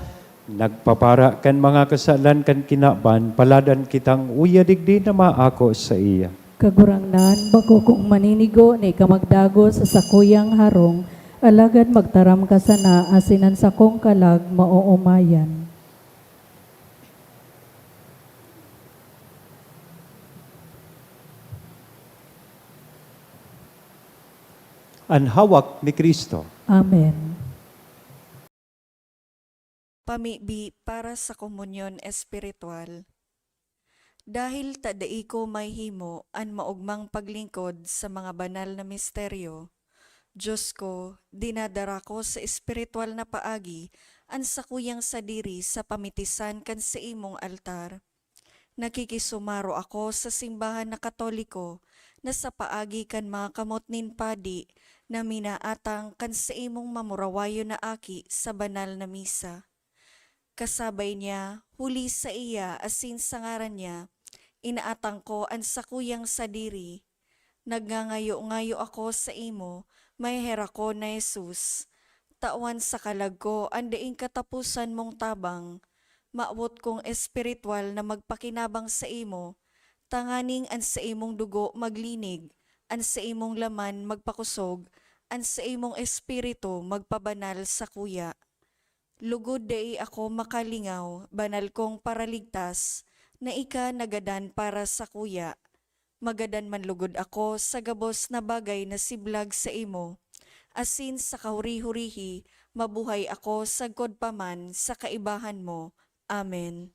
nagpapara kan mga kasalan kan kinaban, paladan kitang uya digdi na maako sa iya. Kagurangnan, bago kong maninigo ni kamagdago sa sakuyang harong, alagad magtaram ka sana asinan sa kong kalag mauumayan. Ang hawak ni Kristo. Amen. Pamibi para sa komunyon espiritual. Dahil tadai ko may himo an maugmang paglingkod sa mga banal na misteryo, Diyos ko, dinadara ko sa espiritual na paagi an sakuyang sadiri sa pamitisan kan sa imong altar. Nakikisumaro ako sa simbahan na Katoliko na sa paagi kan mga kamot nin padi na minaatang kan sa imong mamurawayo na aki sa banal na misa. Kasabay niya, huli sa iya asin sa ngaran niya, inaatang ko ang sakuyang sadiri. Nagngangayo-ngayo ako sa imo, may hera ko na Jesus. Tawan sa kalag ko, andaing katapusan mong tabang. Maawot kong espiritual na magpakinabang sa imo, tanganing an sa imong dugo maglinig, an sa imong laman magpakusog, an sa imong espiritu magpabanal sa kuya. Lugod dai ako makalingaw, banal kong paraligtas, na ika nagadan para sa kuya. Magadan man lugod ako sa gabos na bagay na siblag sa imo. Asin sa kahuri-hurihi, mabuhay ako sagkod paman sa kaibahan mo. Amen.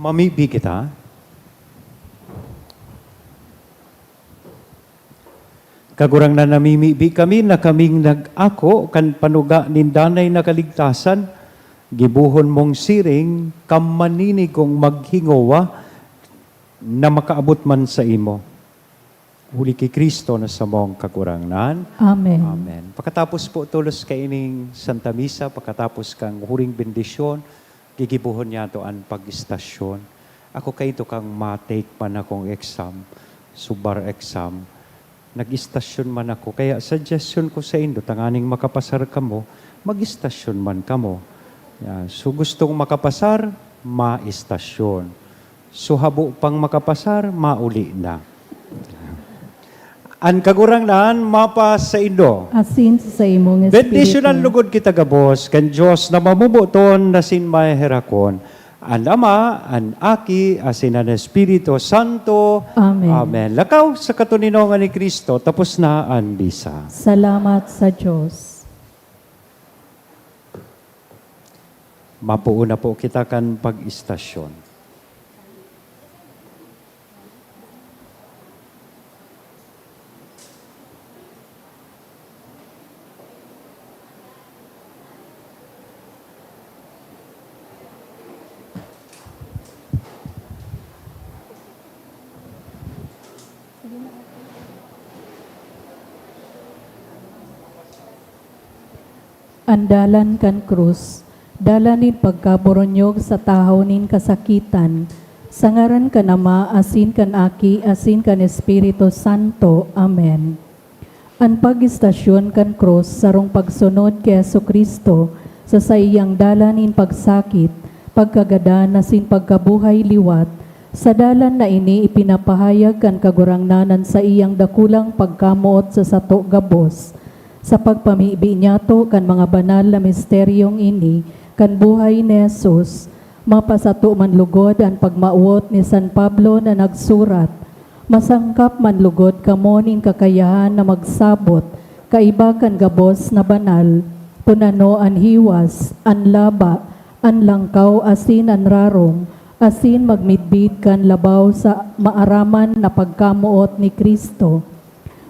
Mamibi kita. Kagurang na namimibi kami na kaming nag-ako kan panuga nindanay na kaligtasan, gibuhon mong siring, kamanini kong maghingowa na makaabot man sa imo. Huli kay Kristo na sa mong kagurangnan. Amen. Amen. Pagkatapos po tulos kaining Santa Misa, pagkatapos kang huring bendisyon, gigibuhon niya to ang pag-istasyon. Ako kay ito kang matake man akong exam, subar exam. Nag-istasyon man ako. Kaya suggestion ko sa indo, tanganing makapasar ka mo, mag-istasyon man ka mo. Yan. So gustong makapasar, ma-istasyon. So habo pang makapasar, mauli na. An kagurangnan, mapa sa indo. Asin sa imong Bendisyon ang espiritu. lugod kita gabos, kan Diyos na mamubuton na sin maherakon. An Ama, an Aki, asin an Espiritu Santo. Amen. Amen. Lakaw sa katuninongan ni Kristo, tapos na ang bisa. Salamat sa Diyos. Mapuuna po kita kan pag-istasyon. Andalan kan krus, dalanin pagkaboronyog sa tahaw nin kasakitan, sangaran kan Ama, asin kan Aki, asin kan Espiritu Santo. Amen. An pag-istasyon kan krus, sarong pagsunod kay Jesucristo, sa saiyang dalanin pagsakit, pagkagadan asin pagkabuhay liwat, sa dalan na ini ipinapahayag kan kagurangnanan sa iyang dakulang pagkamuot sa sato gabos, sa pagpamibi niyato kan mga banal na misteryong ini, kan buhay ni Jesus, mapasato man lugod ang pagmauot ni San Pablo na nagsurat, masangkap man lugod kamo nin kakayahan na magsabot, kaiba kan gabos na banal, punano an hiwas, an laba, an langkaw asin an rarong, asin magmidbid kan labaw sa maaraman na pagkamuot ni Kristo.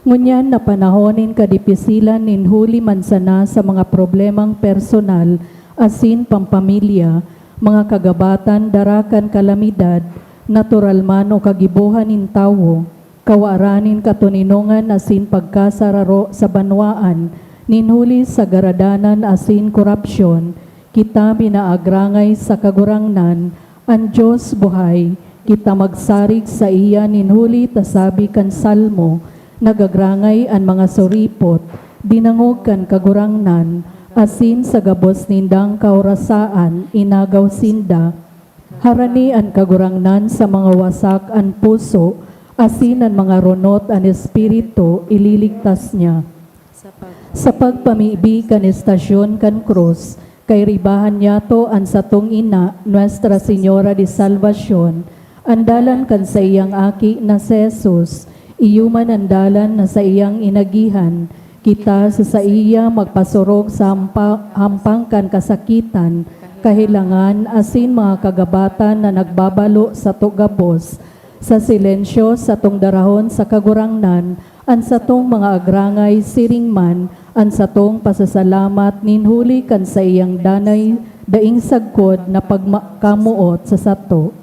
Ngunyan na panahonin kadipisilan nin huli man sana sa mga problemang personal, asin pampamilya, mga kagabatan, darakan kalamidad, natural man o kagibuhan nin tawo, kawaranin katuninongan asin pagkasararo sa banwaan, nin huli sa garadanan asin korupsyon, kita minaagrangay sa kagurangnan, ang Diyos buhay, kita magsarig sa iya nin huli tasabi kan salmo, nagagrangay ang mga suripot, dinangog kan kagurangnan, asin sa gabos nindang kaurasaan, inagaw sinda, harani ang kagurangnan sa mga wasak ang puso, asin ang mga runot ang espiritu, ililigtas niya. Sa pagpamibi kan estasyon kan krus, kay ribahan niya to ang satong ina, Nuestra Señora de Salvacion, andalan kan sa iyang aki na si Jesus, iyuman andalan na sa iyang inagihan, kita sa iya magpasurog sa hampang kan kasakitan, kahilangan asin mga kagabatan na nagbabalo sa tugabos, sa silensyo sa tong darahon sa kagurangnan, an satong mga agrangay siringman, an satong pasasalamat ninhuli kan sa iyang danay daing sagkod na pagkamuot sa sato.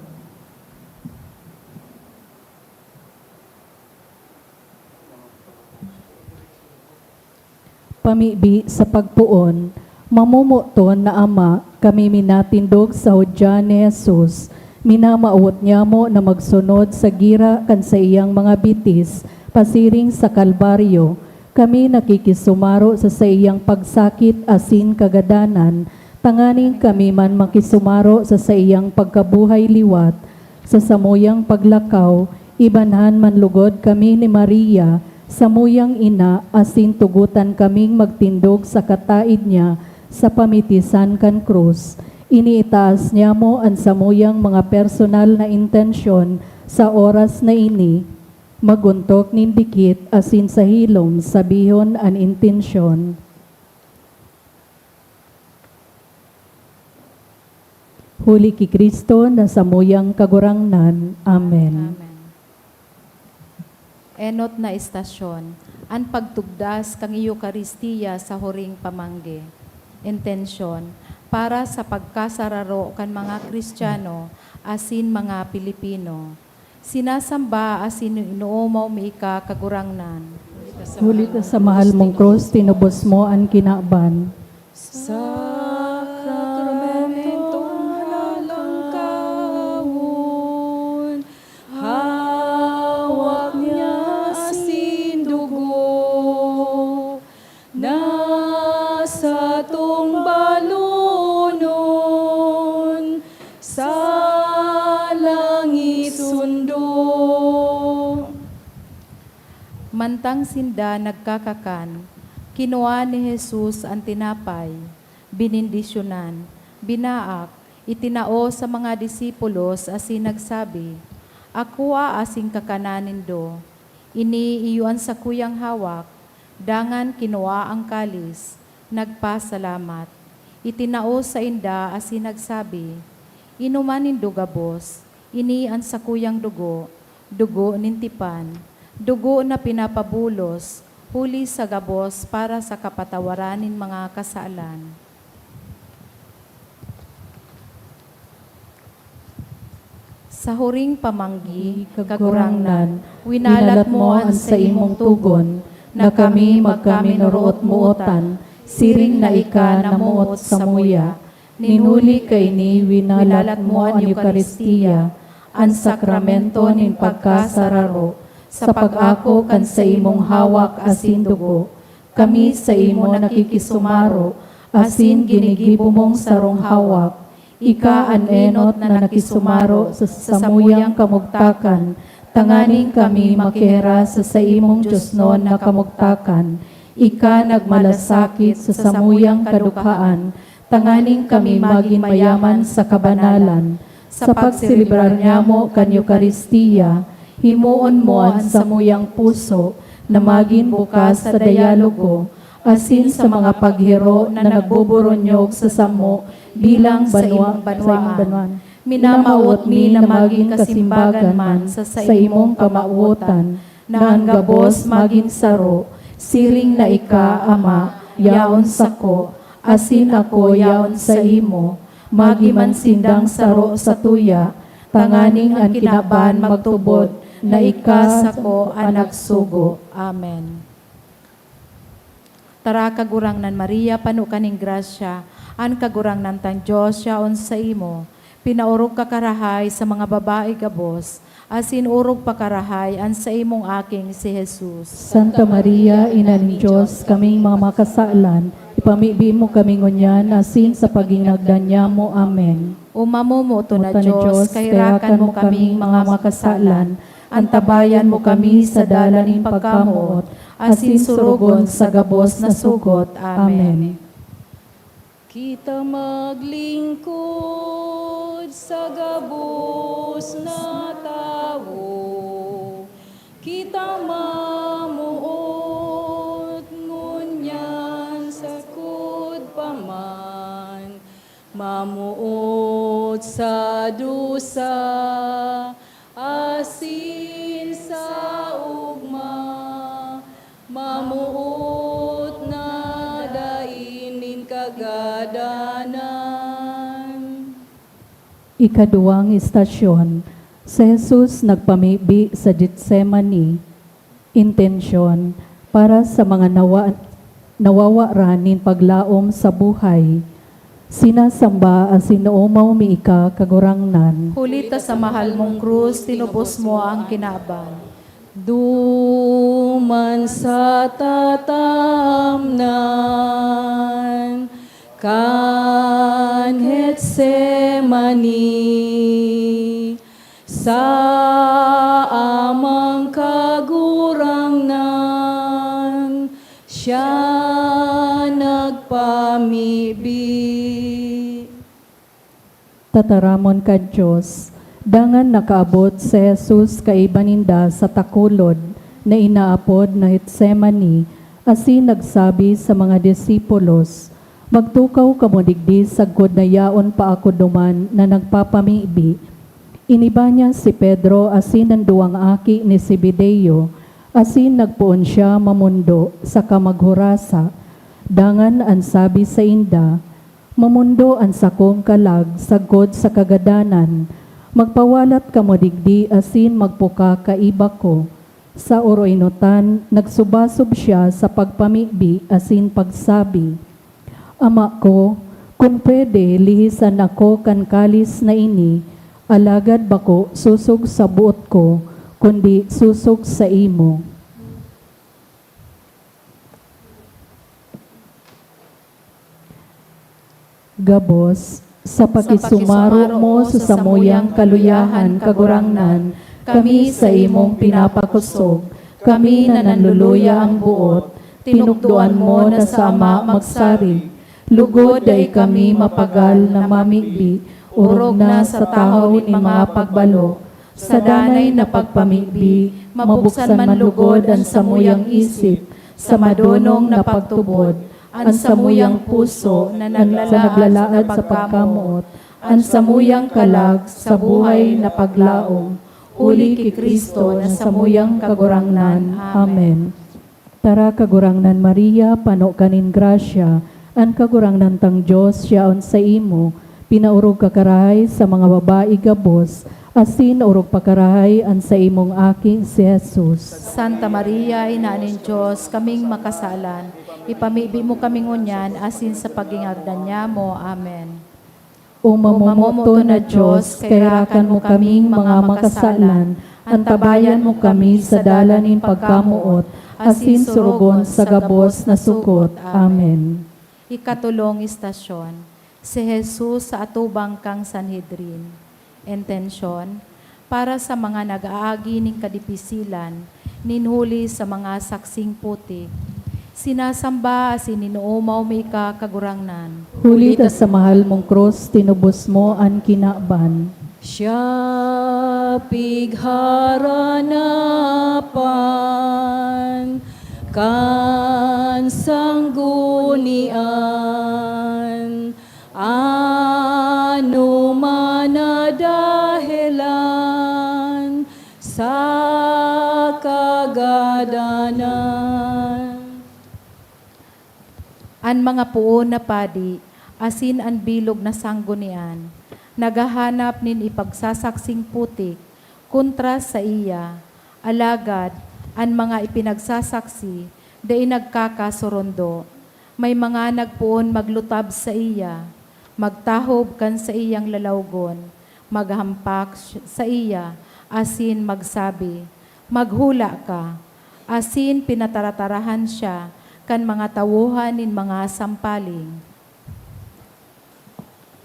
Pamibi sa pagpuon, mamumuton na Ama, kami minatindog sa hudya ni Jesus, minamaot niya mo na magsunod sa gira kan sa iyang mga bitis, pasiring sa Kalbaryo, kami nakikisumaro sa iyang pagsakit asin kagadanan, tanganing kami man makisumaro sa iyang pagkabuhay liwat, sa samuyang paglakaw, ibanhan man lugod kami ni Maria, samuyang ina, asin tugutan kaming magtindog sa kataid niya sa pamitisan kan krus. Iniitaas niya mo ang samuyang mga personal na intensyon sa oras na ini, maguntok nin dikit asin sa hilom sabihon an intensyon. Huli ki Kristo na samuyang kagurangnan. Amen. Amen. Enot na istasyon, ang pagtugdas kang Eucharistia sa huring pamangge. Intensyon, para sa pagkasararo kan mga Kristiyano, asin mga Pilipino. Sinasamba asin inuumaw mi ika kagurangnan. Huli ta sa mahal mong krus, tinubos mo ang kinaban. Sakramentong halangkawo, Samantang sinda nagkakakan, kinuha ni Jesus ang tinapay, binindisyonan, binaak, itinao sa mga disipulos asin nagsabi, Ako asing kakananin do, ini iyuan sa kuyang hawak, dangan kinuha ang kalis, nagpasalamat, itinao sa inda asin nagsabi, Inuman nindo gabos, ini ang sa kuyang dugo, dugo nintipan, dugo na pinapabulos, huli sa gabos para sa kapatawaran ng mga kasalan. Sa huring pamanggi, kagurangnan, winalat mo ang sa imong tugon, na kami magkaminuruot-muutan, siring na ika na muot sa muya, ninuli kay ni winalat mo ang Eukaristiya, ang sakramento nin pagkasararo, sa pag-ako kan sa imong hawak asin dugo, kami sa imo nakikisumaro, asin ginigibo mong sarong hawak, ika an enot na nakisumaro sa samuyang kamugtakan, tanganing kami makihera sa imong Diyosnon na kamugtakan, ika nagmalasakit sa samuyang kadukhaan, tanganing kami maging mayaman sa kabanalan, sa pagsilibrar niya mo kan Eukaristiya, himuon mo ang samuyang puso na maging bukas sa dialogo, asin sa mga paghiro na nagbuburonyog sa samo bilang banwaan. Minamawot mi na maging kasimbagan man sa imong kamauotan, na ang gabos maging saro, siring na ika, Ama, yaon sako, asin ako yaon sa imo, magiman sindang saro sa tuya, tanganing ang kinaban magtubod, na ika sako anak sugo. Amen. Tara kagurangnan Maria, panu kaning grasya, an kagurangnan tang Diyos siyaon sa imo, pinaurog kakarahay sa mga babae gabos, asin urog pakarahay an sa imong aking si Jesus. Santa Maria, Ina ni Diyos, kaming mga makasalan, ipamibi mo kami ngunyan, asin sa paginagdan niya mo. Amen. Umamumuto na Muta ni Diyos, kahirakan mo kaming mga makasalan, antabayan mo kami sa dalaning pagkamuot, asin surugon sa gabos na sugot. Amen. Kita maglingkod sa gabos na tao, kita mamuot ngunyan sa kud paman, mamuot sa dusa, asin sa ugma, mamuot na dainin kagadanan. Ikaduwang istasyon, si Jesus nagpamibi sa Getsemani. Intensyon, para sa mga nawawaranin paglaom sa buhay. Sinasamba ang sinuumaw mi ika kagurangnan. Hulita sa mahal mong krus, tinubos mo ang kinaban. Duman sa tatamnan, kan Getsemani, sa amang kagurangnan, siya nagpamibi. Tataramon ka Diyos, dangan nakaabot si Jesus kay baninda sa takulod na inaapod na Getsemani, asin nagsabi sa mga disipulos, magtukaw kamo digdi sagkod na yaon pa ako duman na nagpapamibi. Iniba niya si Pedro asin ang duwang aki ni Zebedeo, asin nagpuon siya mamundo sa kamaghurasa. Dangan ang sabi sa inda, mamundo ang sakong kalag sagkod sa kagadanan, magpawalat kamo digdi asin magpuka kaiba ko. Sa oroinutan, nagsubasub siya sa pagpamibi asin pagsabi, Ama ko, kung pwede, lihisan ako kan kalis na ini, alagad bako susog sa buot ko, kundi susog sa imo. Gabos, sa pakisumaro mo sa samuyang kaluyahan kagurangnan, kami sa imong pinapakusog, Kami na nanluluya ang buot, tinukduan mo na sa Ama magsarig. Lugod ay kami mapagal na mamigbi, urog na sa tahaw ni mga pagbalo. Sa danay na pagpamigbi, mabuksan man lugod ang samuyang isip, sa madonong na pagtubod, ang samuyang puso na naglalaad sa pagkamuot, ang samuyang kalag sa buhay na paglaom. Uli ki Kristo na samuyang kagurangnan. Amen. Tara kagurangnan Maria, pano kanin grasya, ang kagurangnan tang Diyos siyaon sa imo, pinaurog kakarahay sa mga babae gabos, asin urog pakarahay ang sa imong aking si Jesus. Santa Maria, Ina ni Diyos, kaming makasalan, ipamibi mo kaming unyan, asin sa pagingagdan niya mo. Amen. O mamumuto na Diyos, kairakan mo kaming mga makasalan, antabayan mo kami sa dalanin pagkamuot, asin surugon sa gabos na sukot. Amen. Ikatulong istasyon, si Jesus sa atubang kang Sanhedrin. Intensyon, para sa mga nag-aagi ng kadipisilan, ninhuli sa mga saksing putik, sinasamba asin inuumaw may kagurangnan. Huli ta sa mahal mong krus, tinubos mo ang kinaban. Siya pigharanapan kan sanggunian, ano man na dahilan sa kagadanan. An mga puon na padi, asin an bilog na sanggunian, nagahanap nin ipagsasaksing putik, kontra sa iya, alagad, an mga ipinagsasaksi, day nagkakasurondo, may mga nagpuon maglutab sa iya, magtahob kan sa iyang lalawgon, maghampak sa iya, asin magsabi, maghula ka, asin pinataratarahan siya, kan mga tawuhan nin mga sampaling.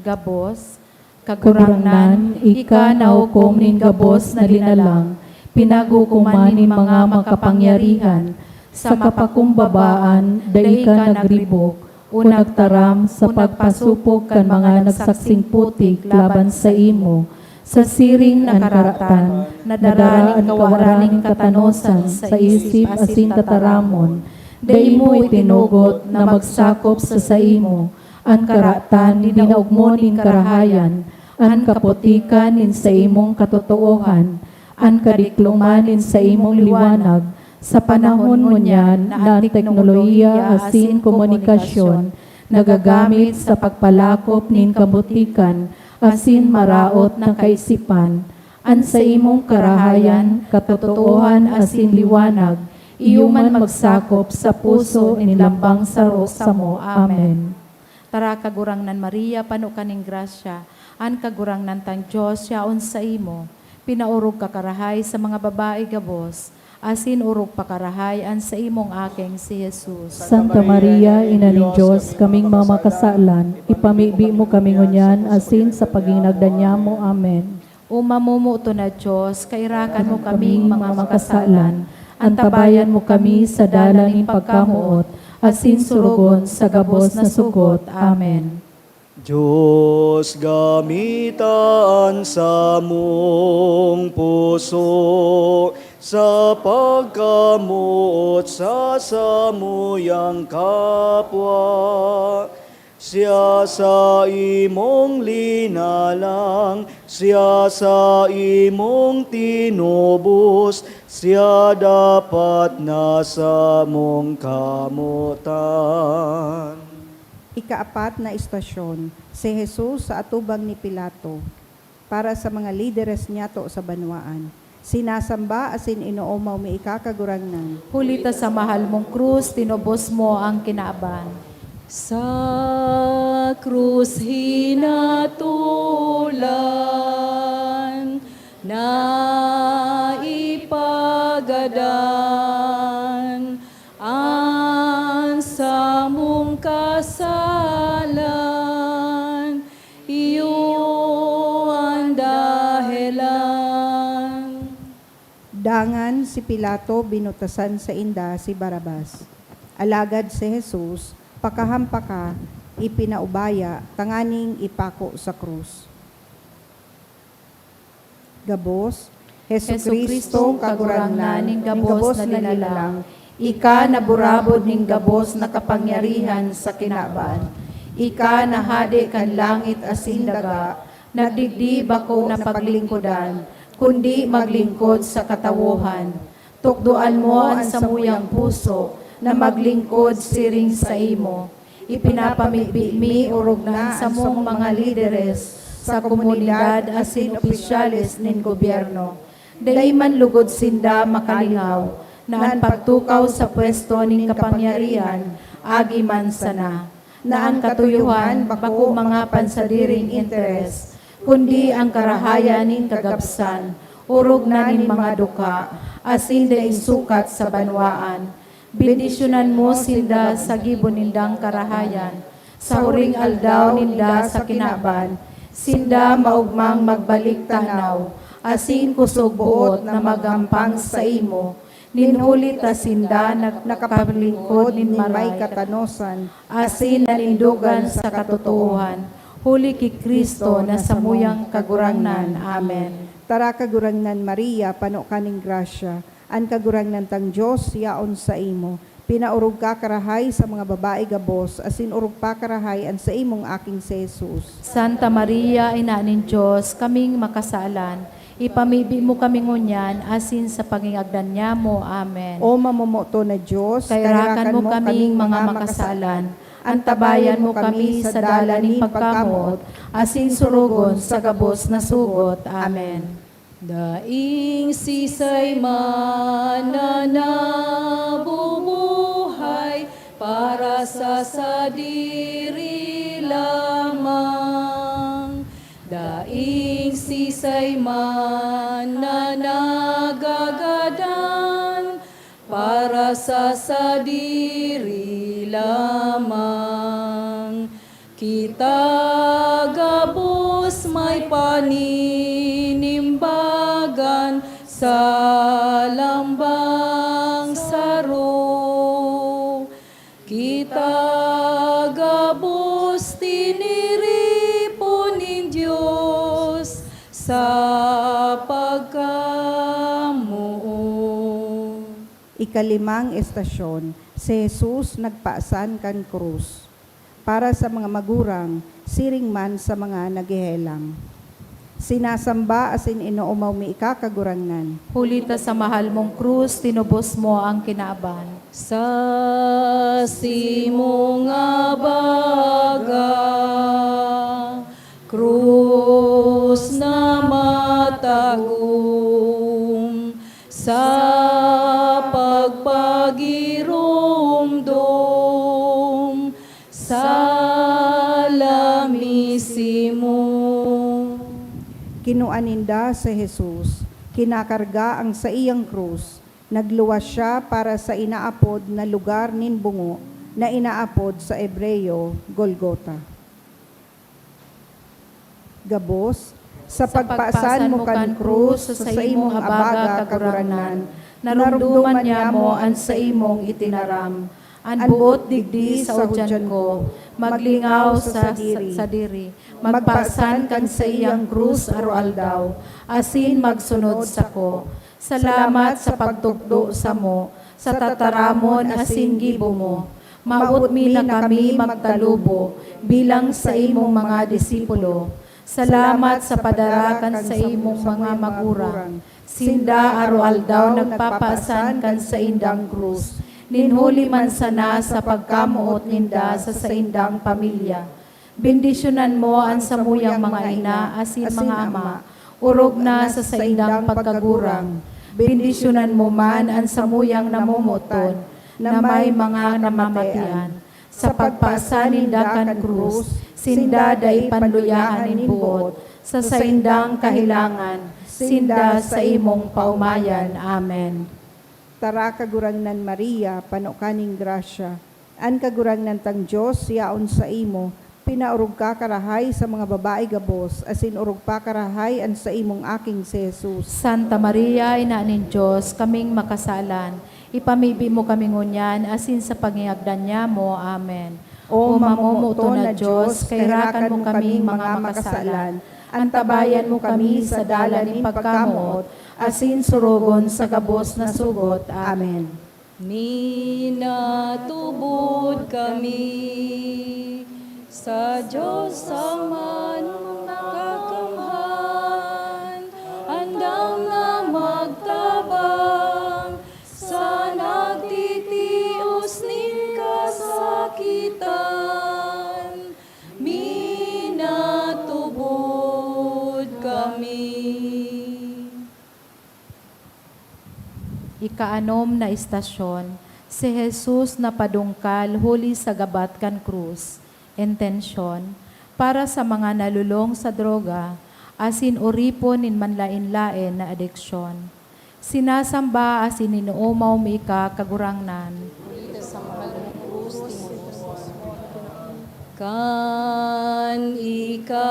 Gabos, kagurangnan, ika naukom nin gabos na linalang, pinagukuman nin mga makapangyarihan, sa kapakumbabaan, dai ka nagribok, o nagtaram sa pagpasupok kan mga nagsaksing putik laban sa imo, sa siring na karatan, na daraning kawaraning katanosan sa isip asin tataramon, dai mo itinugot na magsakop sa imo, ang karatan dinaog mo nin karahayan, ang kaputikan nin sa imong katotoohan, ang kadikluman nin sa imong liwanag, sa panahon mo niyan na ang teknolohiya asin komunikasyon, nagagamit sa pagpalakop nin kabutikan, asin maraot na kaisipan, an sa imong karahayan, katotoohan asin liwanag, iyuman magsakop sa puso nilambang saro sa mo. Amen. Tara kagurangnan Maria, pano kaning grasya, an kagurangnan tang Diyos siyaon sa imo, pinaurog kakarahay sa mga babae gabos, asin urog pakarahay an sa imong aking si Jesus. Santa Maria, Ina ni Diyos, kaming mga makasalan, ipamibi mo kami ngunyan, asin sa paginagdan niya mo. Amen. O mamumuto na Diyos, kairakan mo kaming mga makasalan, antabayan mo kami sa dalaning pagkamuot, asin surugon sa gabos na sugot. Amen. Diyos gamitan sa mong puso, sa pagkamuot sa samuyang kapwa. Siya sa imong linalang, siya sa imong tinubos, siya dapat nasa mong kamutan. Ikaapat na istasyon, si Jesus sa atubang ni Pilato, para sa mga lideres niya to sa banwaan. Sinasamba asin inuumaw mi ikakagurangnan. Hulita sa mahal mong krus, tinubos mo ang kinaaban. Sa krus hinatulan na ipagadan ang samong kasalan, iyo ang dahilan. Dangan si Pilato binutasan sa inda si Barabas. Alagad si Jesus, pakahampaka, ipinaubaya, tanganing ipako sa krus. Gabos, Hesukristo kagurangnan ning gabos na nilalang, ika na burabod ning gabos na kapangyarihan sa kinaban. Ika na hade kan langit asin daga, nagdigdi bako na paglingkodan, kundi maglingkod sa katawuhan. Tukduan mo ang samuyang puso, na maglingkod siring sa imo. Ipinapamigbi urog na sa mong mga lideres, sa komunidad asin opisyales nin gobyerno. Day man lugod sinda makalingaw, naan pagtukaw sa pwesto ning kapangyarihan, agi man sana. Na ang katuyuhan bako mga pansadiring interes, kundi ang karahayan ning kagapsan, urog na nin mga duka, asin day sukat sa banwaan. Bendisyonan mo sinda sa gibon nindang karahayan, sa huring aldaw ninda sa kinaban, sinda maugmang magbalik tanaw, asin kusog buot na magampang sa imo, ninhuli ta sinda nakapaglingkod nin may katanosan, asin nanindugan sa katotohan, huli ki Kristo na samuyang kagurangnan. Amen. Tara kagurangnan Maria, pano kaning grasya, an kagurangnan tang Diyos, yaon sa imo. Pinaurog ka karahay sa mga babae gabos, asin urog pa karahay an sa imong aking si Jesus. Santa Maria, Ina nin Diyos, kaming makasalan, ipamibi mo kami ngunyan, asin sa pangingagdan niya mo. Amen. O mamomoto na Diyos, Kairakan mo kaming mga makasalan, antabayan mo kami sa dalaning pagkamot, asin surugon sa gabos na sugot. Amen. Daing sisay man na nabubuhay para sa sadiri lamang. Daing sisay man na nagagadan para sa sadiri lamang. Kita gabos may paninimbagan sa lambang saro. Kita gabos tiniripon ng Diyos sa pagkamuo. Ikalimang estasyon, si Jesus nagpaasan kan krus. Para sa mga magurang, siring man sa mga nagihelang. Sinasamba asin inuumaw mi ikakagurangnan. Hulita sa mahal mong krus, tinubos mo ang kinaaban. Sa simong abaga, krus na matagum, sa pagpagirumdum, sa lamisimo. Kinuaninda si Jesus, kinakarga ang sa iyang krus. Nagluwas siya para sa inaapod na lugar nin bungo na inaapod sa Ebreyo, Golgota. Gabos, sa pagpaasan mo kan krus sa imong abaga kagurangnan, narumduman niya mo an sa imong itinaram, an buot digdi sa udyan ko, maglingaw sa diri, magpaasan kan sa iyang krus arualdaw, asin magsunod sa ko. Salamat sa pagtukdo sa mo, sa tataramon asin gibo mo. Maut mi na kami magtalubo bilang sa imong mga disipulo. Salamat sa padarakan sa imong mga magurang. Sinda arualdaw nagpapasan kan sa indang krus. Ninhuli man sana sa pagkamuot ninda sa indang pamilya. Bendisyonan mo ang samuyang mga ina asin mga ama. Urog na sa indang pagkagurang. Bendisyonan mo man ang samuyang namumuton na may mga namamatian. Sa pagpaasan ninda kan krus, sinda day panluyahan nin buot, sa saindang kahilangan, sinda sa imong paumayan. Amen. Tara kagurangnan Maria, pano kaning grasya. An kagurangnan tang Diyos, yaon sa imo, Pinaurog ka karahay sa mga babae gabos, asin urog pa karahay an sa imong aking si Jesus. Santa Maria, Ina ni Diyos, kaming makasalan, ipamibi mo kami ngunyan, asin sa pangingagdan niya mo. Amen. O mamumuto na Diyos, kairakan mo kaming mga makasalan, antabayan mo kami sa dalan ng pagkamuot, asin surugon sa gabos na sugot. Amen. Minatubod kami sa Diyos Ama nakakamhan, andam na magtabang sa nagtitios nin kasakitan. Minatubod kami. Ikaanom na istasyon, si Jesus na padungkal huli sa gabat kan krus. Intensyon, para sa mga nalulong sa droga, asin uripon nin manlain-lain na adeksyon. Sinasamba asin inuumaw mi kagurangnan. Kan ika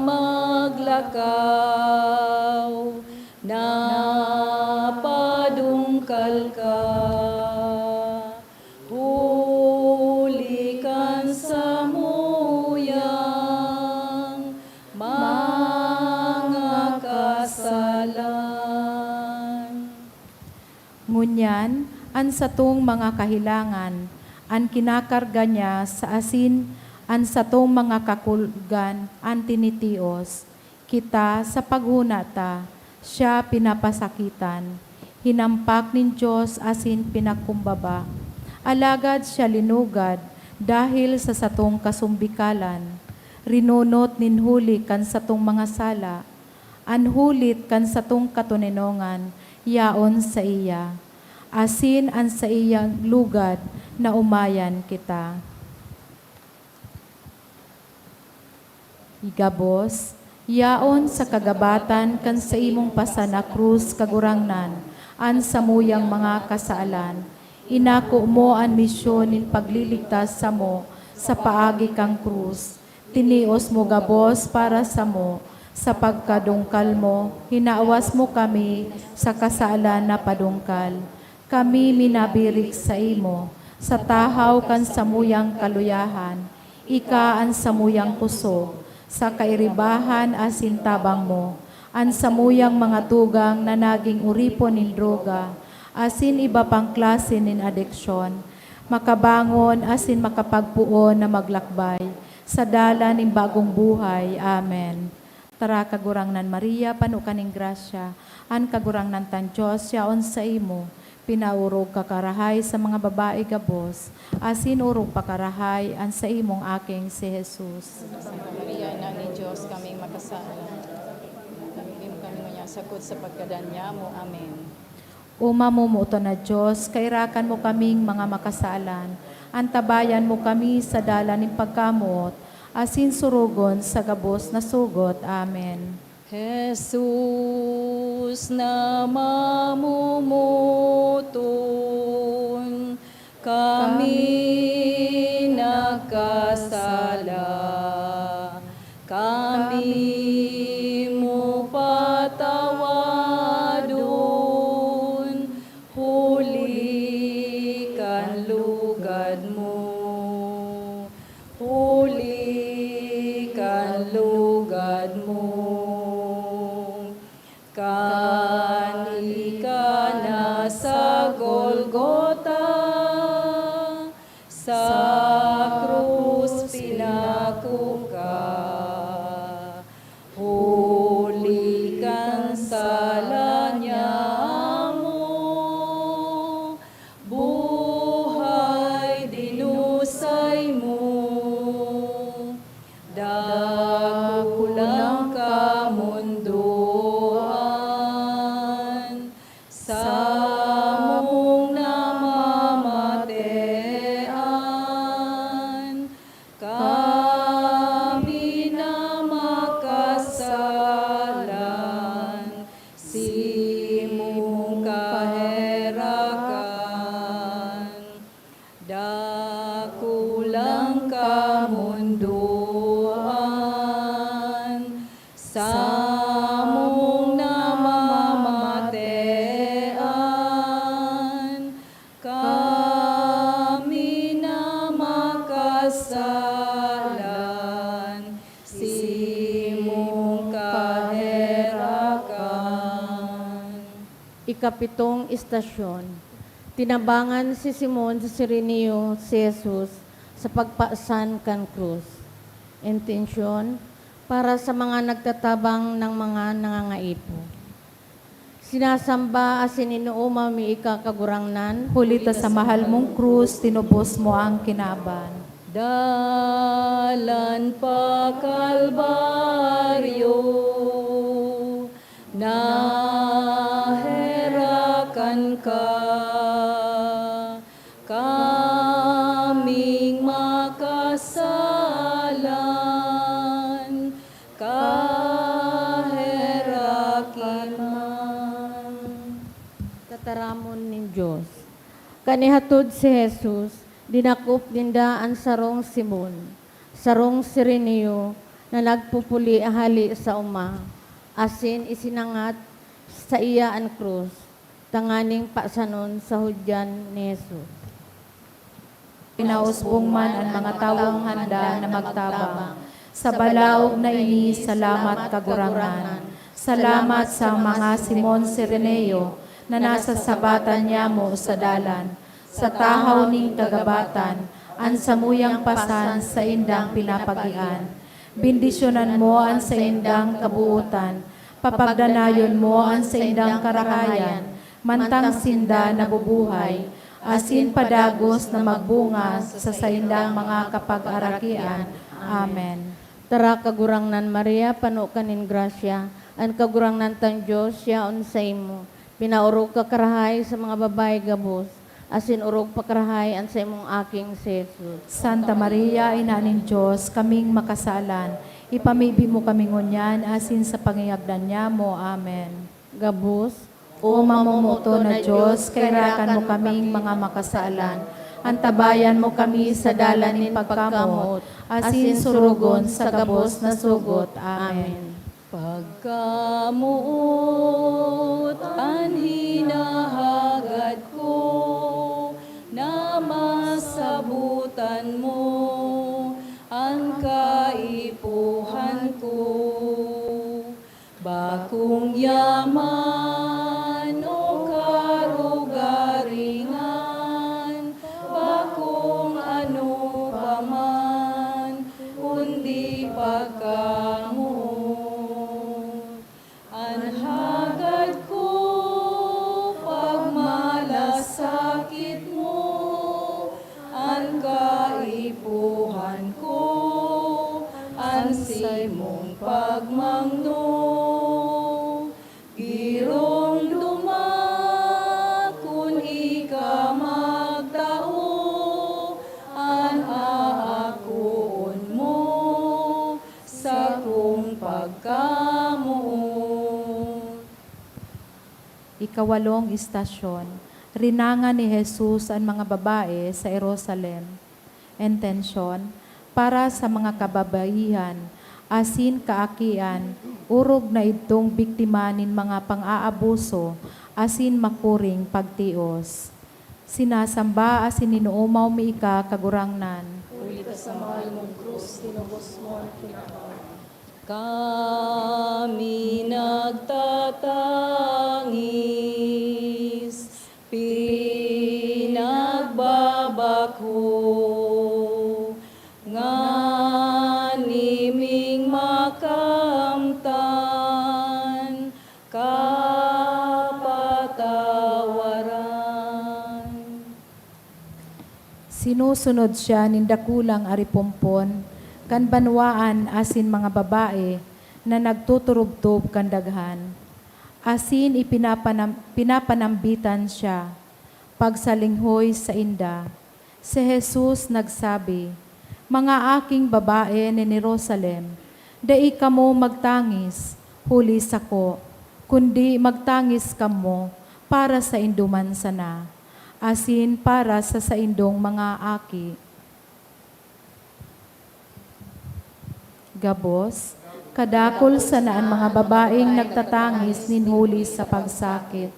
maglakaw, napadungkal ka, huli kan sa muyang mga kasalan. Ngunyan, an satong mga kahilangan, an kinakarga niya sa asin, an satong mga kakulgan, an tinitios. Kita sa paghunata, siya pinapasakitan. Hinampak nin Diyos asin pinakumbaba. Alagad siya linugad dahil sa satong kasumbikalan. Rinunot nin huli kan satong mga sala. Anhulit kan satong katuninongan, yaon sa iya. Asin an sa iyang lugad na umayan kita. Igabos, yaon sa kagabatan kan sa imong pasana krus kagurangnan, an samuyang mga kasaalan. Inako mo an misyon nin pagliligtas sa mo sa paagi kang krus. Tinios mo gabos para sa mo, sa pagkadungkal mo, hinaawas mo kami sa kasaalan na padungkal. Kami minabirik sa imo, sa tahaw kan samuyang kaluyahan, ika an samuyang kusog, sa kairibahan asin tabang mo, an samuyang mga tugang na naging uripon nin droga, asin iba pang klase nin adeksyon, makabangon asin makapagpuon na maglakbay, sa dala nin bagong buhay. Amen. Tara kagurangnan Maria, panukaning grasya, an kagurangnan tan Diyos, yaon sa imo, pinaurog kakarahay sa mga babae gabos, asin urog pakarahay an sa imong aking si Jesus. Santa Maria, Ina ni Diyos, kami makasalan. Namibim kami mo sakot sa pagkadanya mo. Amen. Umamumuto na Diyos, kairakan mo kaming mga makasalan, antabayan mo kami sa dala ng pagkamot, asin surugon sa gabos na sugot. Amen. Jesus na mamumuton, kami nagkasala, kami mo patawadon, huli kan lugad mo, huli kan lugad mo. Kan ika na sa Golgota, sa krus pinako ka, huli kan sala niya mo, buhay dinusay mo, dakulang ka mundoan, sa mong namamatean, kami na makasalan, si mong kaherakan, dakulang ka mundo. Ikapitong istasyon. Tinabangan si Simon sa Sirineo si Jesus sa pagpaasan kan krus. Intensyon, para sa mga nagtatabang ng mga nangangaipo. Sinasamba asin inuuma mi ikakagurangnan. Hulita sa mahal mong krus, tinubos mo ang kinaban. Dalan pa Kalbaryo, naherakan ka, kaming makasalan, kaherakin man. Tataramon nin Diyos. Kanihatod si Jesus, dinakop dindaan sarong Simon, sarong Sirineo, na nagpupuli ahali sa uma, asin isinangat sa iya ang krus, tanganing pasanon sa hudyan ni Jesus. Pinausbong man ang mga tawong handa na magtabang. Sa balaog na ini, salamat kagurangan. Salamat sa mga Simon Sireneo na nasa sabatan niya mo sa dalan. Sa tahaw ning kagabatan, ang samuyang pasan sa indang pinapagian. Bindisyonan mo ang sa indang kabuutan. Papagdanayon mo ang sa indang karahayan. Mantang sinda na bubuhay. Asin padagos na magbunga sa saindang mga kapag-arakian. Amen. Tara kagurangnan Maria, pano kanin grasya, ang kagurangnan tang Diyos, siya unsay mo. Pinaurog ka karahay sa mga babae gabos, asin urog pakarahay ang sa imong aking si Jesus. Santa Maria, Ina ng Diyos, kaming makasalan. Ipamibi mo kami ngunyan, asin sa pangiyagdan niya mo. Amen. Gabos, O mamumuto na Diyos, kairakan mo kaming mga makasalan. Antabayan mo kami sa dalan ng pagkamot, asin surugon sa gabos na sugot. Amen. Pagkamuot ang hinahagad ko, na masabutan mo ang kaipuhan ko. Bakong yaman o karugaringan, bakong ano paman, kundi pagkamuot. Anhagad ko pagmalasakit mo, ang kaipuhan ko, ansay mong pagmangno. Girong dumakon ika magtao, an aakuon mo sa kong pagkamuot. Ikawalong istasyon, rinangan ni Jesus ang mga babae sa Jerusalem. Intensyon, para sa mga kababaihan, asin kaakian, urog na itong biktima nin mga pang-aabuso, asin makuring pagtios. Sinasamba asin inuumaw mi ika kagurangnan. Kami nagtatangis, pinagbabako, nganiming makamtan, kapatawaran. Sinusunod siya nindakulang aripumpon, kan banwaan asin mga babae na nagtuturubtob kan daghan. Asin pinapanambitan siya, pagsalinghoy sa inda. Si Jesus nagsabi, mga aking babae ni Jerusalem, dai kamo magtangis, huli sako, kundi magtangis kamo para sa induman sana, asin para sa saindong mga aki. Gabos, kadakol sana ang mga babaeng nagtatangis ninhuli sa pagsakit.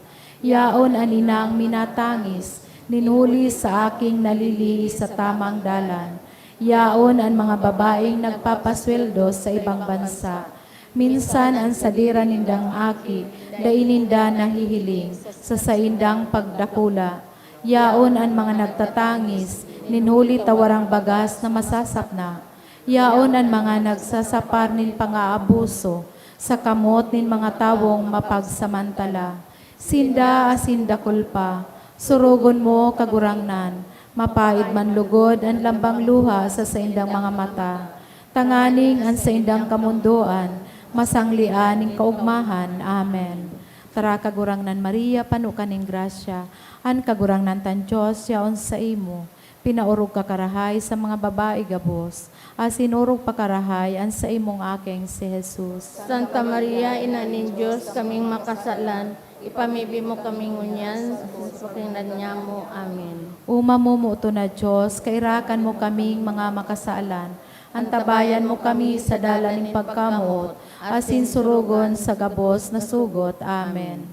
Yaon aninang minatangis, ninhuli sa aking nalili sa tamang dalan. Yaon ang mga babaeng nagpapasweldo sa ibang bansa. Minsan ang sadira nindang aki, daininda nahihiling, sa saindang pagdakula. Yaon ang mga nagtatangis, ninhuli tawarang bagas na masasapna. Yaon ang mga nagsasapar nin pang-aabuso, sa kamot nin mga tawong mapagsamantala. Sinda asinda kulpa, surugon mo kagurangnan, mapait man lugod ang lambang luha sa saindang mga mata. Tanganing ang saindang kamunduan, masanglian ning kaugmahan. Amen. Tara kagurangnan Maria, panukan ning grasya, an kagurangnan tan Diyos, yaon sa imo. Pinaurog ka karahay sa mga babae gabos, asinurog pakarahay an sa imong aking si Jesus. Santa Maria, Ina ng Diyos, kaming makasalan, ipamibi mo kaming ngunyan, sa pakinggan niya mo. Amen. Umamumuto na Diyos, kairakan mo kaming mga makasalan, antabayan mo kami sa dalan ng pagkamot, asin surugon sa gabos na sugot. Amen.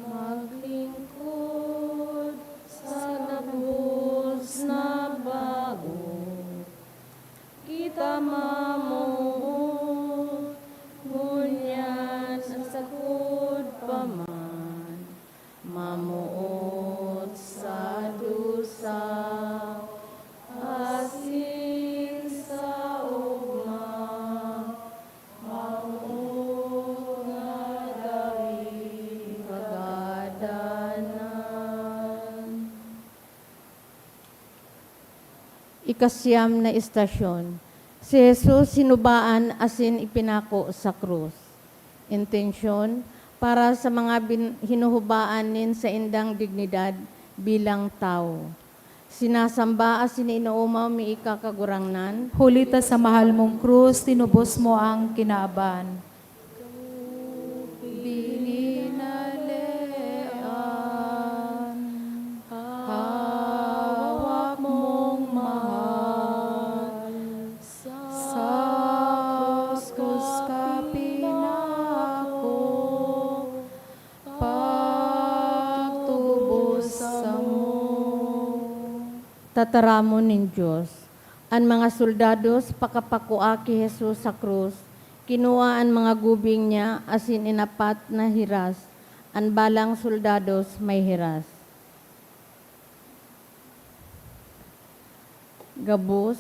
Maglingkod sa gabos na bago, kita mamuot, ngunyan ang sakod pa man, mamuot sa dusa, asin sa ugma, mamuot nga dahil kagadanan. Ikasyam na istasyon. Si Jesus sinubaan asin ipinako sa krus. Intensyon, para sa mga hinuhubaan nin sa indang dignidad bilang tao. Sinasamba asin inuumaw mi ikakagurangnan. Hulita sa mahal mong krus, tinubos mo ang kinaaban. Bininalean, hawak mong mahal, sa krus ka pinako, pagtubos sa mo. Tataramon nin Diyos. Ang mga soldados pakapakuaki Jesus sa krus, kinuha ang mga gubing niya asin inapat na hiras, ang balang soldados may hiras. Gabos,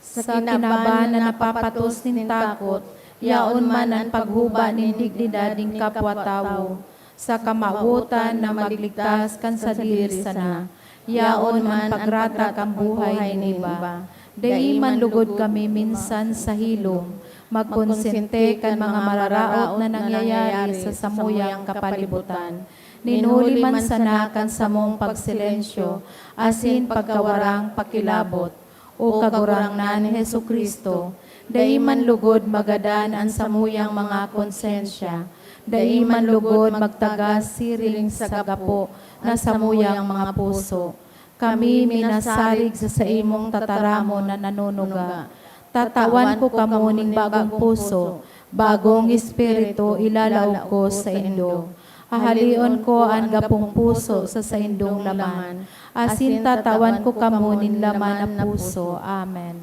Sa kinaban na napapatos nin takot, yaon man ang paghuba nin dignidad ning kapwa-tawo. Sa kamautan na magligtas kan sa dili sana, yaon man pagrata kang buhay nin iba. Dai man lugod kami minsan sa hilom, magkonsente kan mga mararaot na nangyayari sa samuyang kapalibutan. Ninhuli man sana kan samong pagsilensyo, asin pagkawarang pakilabot, o kagurangnan Hesu Kristo. Dai man lugod magadan ang samuyang mga konsensya, dai man lugod magtagas siring sa gapo na samuyang mga puso. Kami minasarig sa imong tataramon na nanunuga. Tatawan ko kamo ning bagong puso, bagong espiritu ilalaw ko sa indo. Ahalion ko ang gapong puso sa saindong laman, asin tatawan ko kamo nin laman na puso. Amen.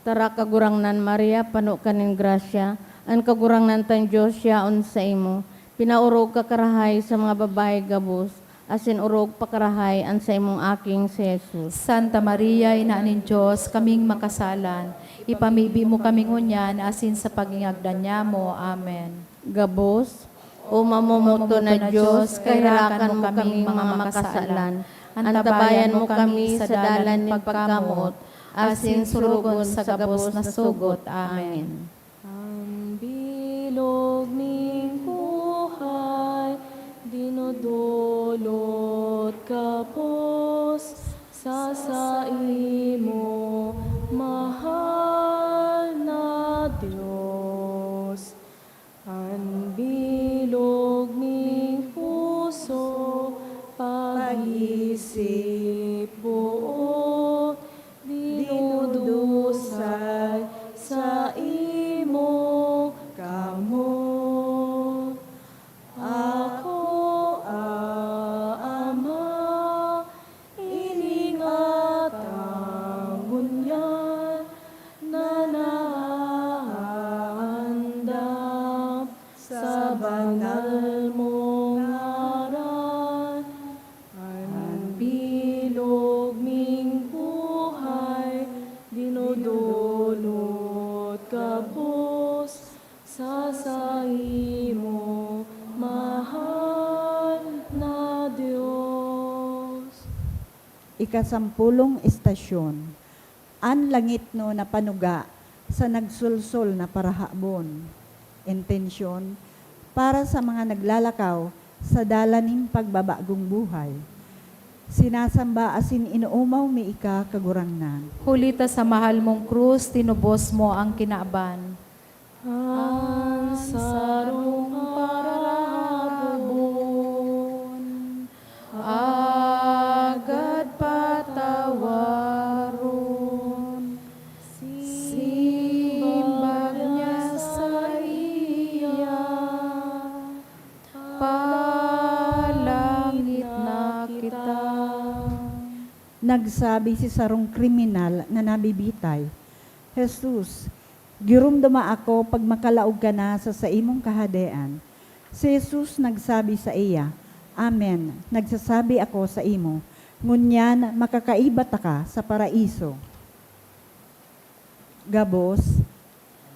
tara kagurangnan Maria, pano kanin grasya, ang kagurangnan tan Diyos yaon sa imo. Pinaurog ka karahay sa mga babae gabos, asin urog pakarahay ang sa imong aking si Jesus. Santa Maria, Ina nin Diyos, kaming makasalan, ipamibi mo kaming ngunyan, asin sa pagingagdan niya mo. Amen. Gabos, o mamumuto na Diyos, kahirakan mo kaming mga makasalan. Antabayan mo kami sa dalan ng pagkamot, asin surugon sa gabos na sugot. Amen. Ang bilog ning buhay, dinudulot kapos sa imo, mahal na Diyos. Ang bilog ning puso, pag-isip buo, dinudusay sa imo kamot. Ako, Ama, iningatan Dios sa imo mahal na Dios. Ikasampulong istasyon. An langit no na panuga sa nagsulsol na parahabon. Intensyon, para sa mga naglalakaw sa dalaning pagbabagong buhay. Sinasamba asin inuumaw mi ika kagurangnan. Hulita sa mahal mong krus, tinubos mo ang kinaaban. Ang sarong parahabon, Agad patawaron, simbag niya sa iya, palangit na kita. Nagsabi si sarong kriminal na nabibitay, Jesus, girumduma ako pag makalaog ka na sa imong kahadean. Si Jesus nagsabi sa iya, Amen, nagsasabi ako sa imo, ngunyan makakaiba ta ka sa paraiso. Gabos,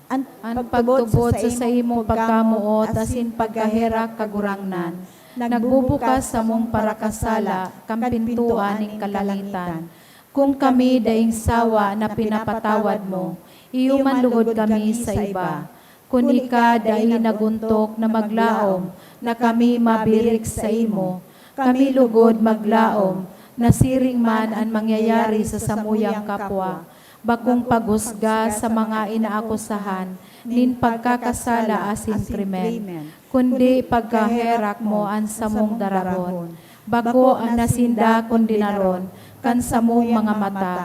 Ang pagtubot sa imong pagkamuot, asin pagkaherak kagurangnan, nagbubukas sa mong parakasala, kampintuan ning kalangitan. Kung kami daing sawa na pinapatawad mo, iyuman lugod kami sa iba. Kung ika daing naguntok na maglaom, na kami mabirik sa imo, kami lugod maglaom, nasiring man ang mangyayari sa samuyang kapwa. Bakong paghusga sa mga inaakusahan, nin pagkakasala asin krimen, kundi pagkaherak mo ang samong darahon. Bako ang nasinda kondinaron, kan samong mga mata,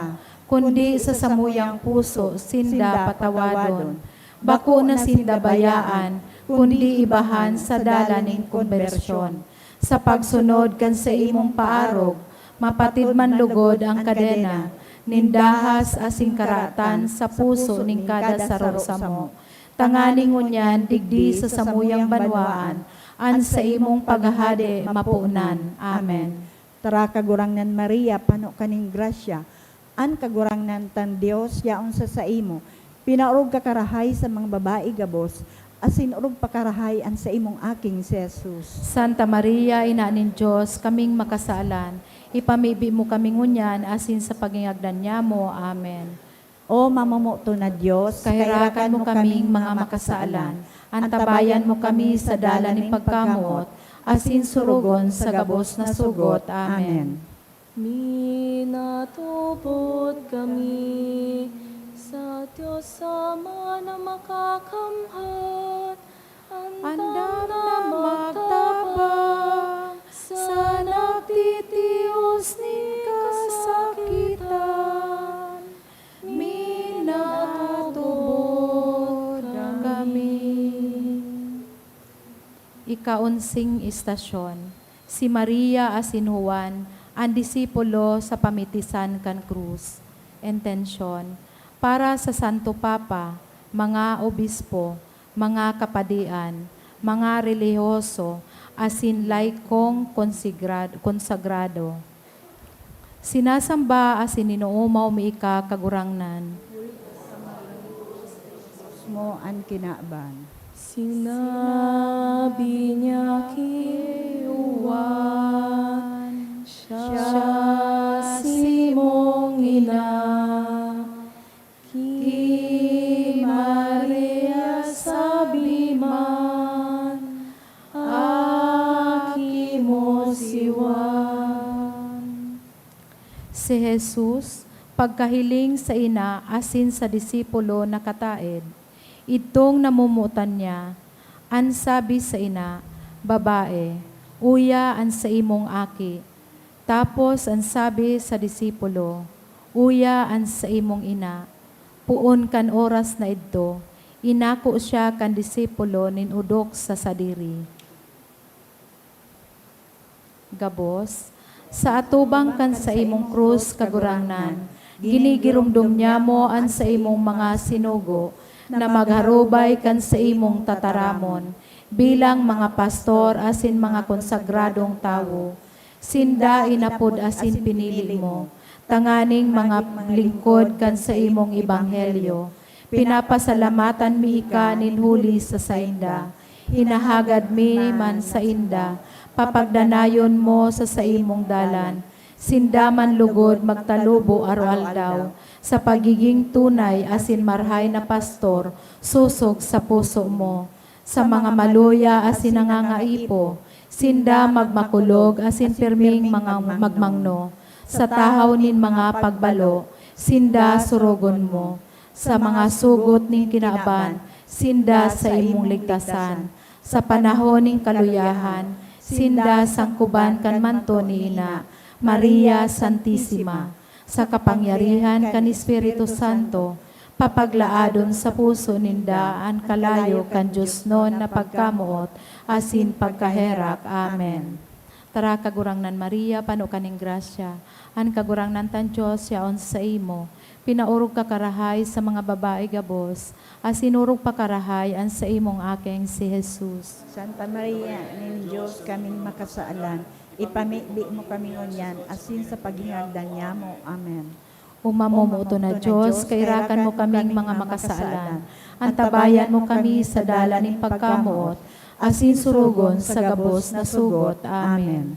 kundi sa samuyang puso, sinda patawadon. Bako na sinda bayaan, kundi ibahan sa dalaning konbersyon. Sa pagsunod kan sa imong paarog, mapatid man lugod ang kadena, nindahas asing karatan sa puso ning kada saror sa mo. Tanganing ngunyan digdi sa samuyang banwaan, an sa imong paghahade mapunan. Amen. tara kagurangnan Maria, pano kaning grasya, an kagurangnan tan Dios yaon sa imo, pinaurog kakarahay sa mga babae gabos, asin urog pakarahay an sa imong aking si Jesus. Santa Maria, Ina nin Diyos, kaming makasalan, ipamibi mo kami ngunyan, asin sa pagingagdan niya mo. Amen. O mamamoto na Diyos, Kahirakan mo kaming mga makasalan, antabayan mo kami sa dala ng pagkamot, asin surugon sa gabos na sugot. Amen. Minatupod kami sa Diyos Ama na makakamhat, Andam na magtabang sa nagtitios ni kasakitan, minatubod kami. Ikaunsing istasyon, si Maria asin Juan, ang disipulo sa pamitisan kan krus. Intensyon, para sa Santo Papa, mga obispo, mga kapadian, mga relihiyoso, asin laikong konsagrado. Sinasamba asin inuumaw mi ika kagurangnan. mo an kinaban. Sinabi niya kay Juan, siya si mong ina. Ki Maria sabi man, aki mo si Juan. Si Jesus, pagkahiling sa ina asin sa disipulo na kataed, itong namumutan niya, an sabi sa ina, babae, uya an sa imong aki. Tapos an sabi sa disipulo, uya an sa imong ina. Puon kan oras na idto, inako siya kan disipulo nin udok sa sadiri. Gabos, sa atubang kan sa imong krus kagurangnan, ginigirumdum niya mo an sa imong mga sinugo, na magharubay kan sa imong tataramon, bilang mga pastor asin mga konsagradong tawo, sinda inapod asin pinili mo, tanganing mga lingkod kan sa imong ebanghelyo, Pinapasalamatan mi ika ninhuli sa sainda. Hinahagad mi man sa inda. Papagdanayon mo sa saimong dalan. Sindaman lugod magtalubo araw-aldaw. Sa pagiging tunay asin marhay na pastor, susog sa puso mo. Sa mga maluya asin nangangaipo, sinda magmakulog asin pirming mga magmangno. Sa tahaw nin mga pagbalo, sinda surogon mo. Sa mga sugot ning kinaaban, sinda sa imong ligtasan. Sa panahon ning kaluyahan, sinda sangkuban kan manto ni ina, Maria Santissima. Sa kapangyarihan kan Espiritu Santo, papaglaadon sa puso ninda an kalayo kan Diyos non na pagkamuot, asin pagkaherak. Amen. Tara kagurangnan Maria, pano kaning grasya, an kagurangnan tan Diyos yaon sa imo, pinaurog ka karahay sa mga babae gabos, asinurog pa karahay an sa imong aking si Jesus. Santa Maria, nin Diyos kaming makasaalan, ipamibi mo kami ngunyan, asin sa paghingagdan niya mo. Amen. Umamumoto na Diyos, kairakan mo kaming mga makasaalan, antabayan mo kami sa dalan ng pagkamuot, asin surugon sa gabos na sugot. Amen.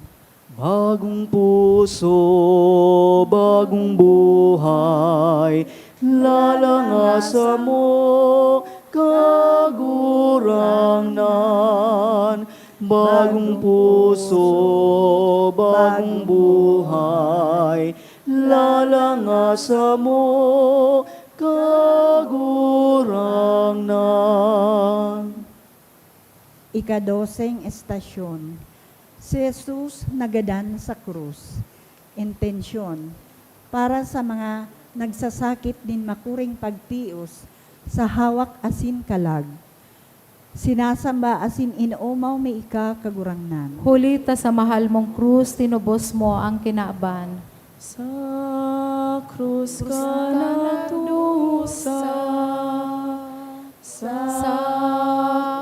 Bagong puso, bagong buhay, lalangasa mo, kagurangnan. Bagong puso, bagong buhay, lalangasa mo, kagurangnan. Ikadoseng estasyon. Si Jesus nagadan sa krus. Intensyon. Para sa mga nagsasakit din makuring pagtios sa hawak asin kalag. Sinasamba asin inumaw may ika kagurangnan. Hulita sa mahal mong krus, tinubos mo ang kinaaban. Sa krus ka nagdusa, sa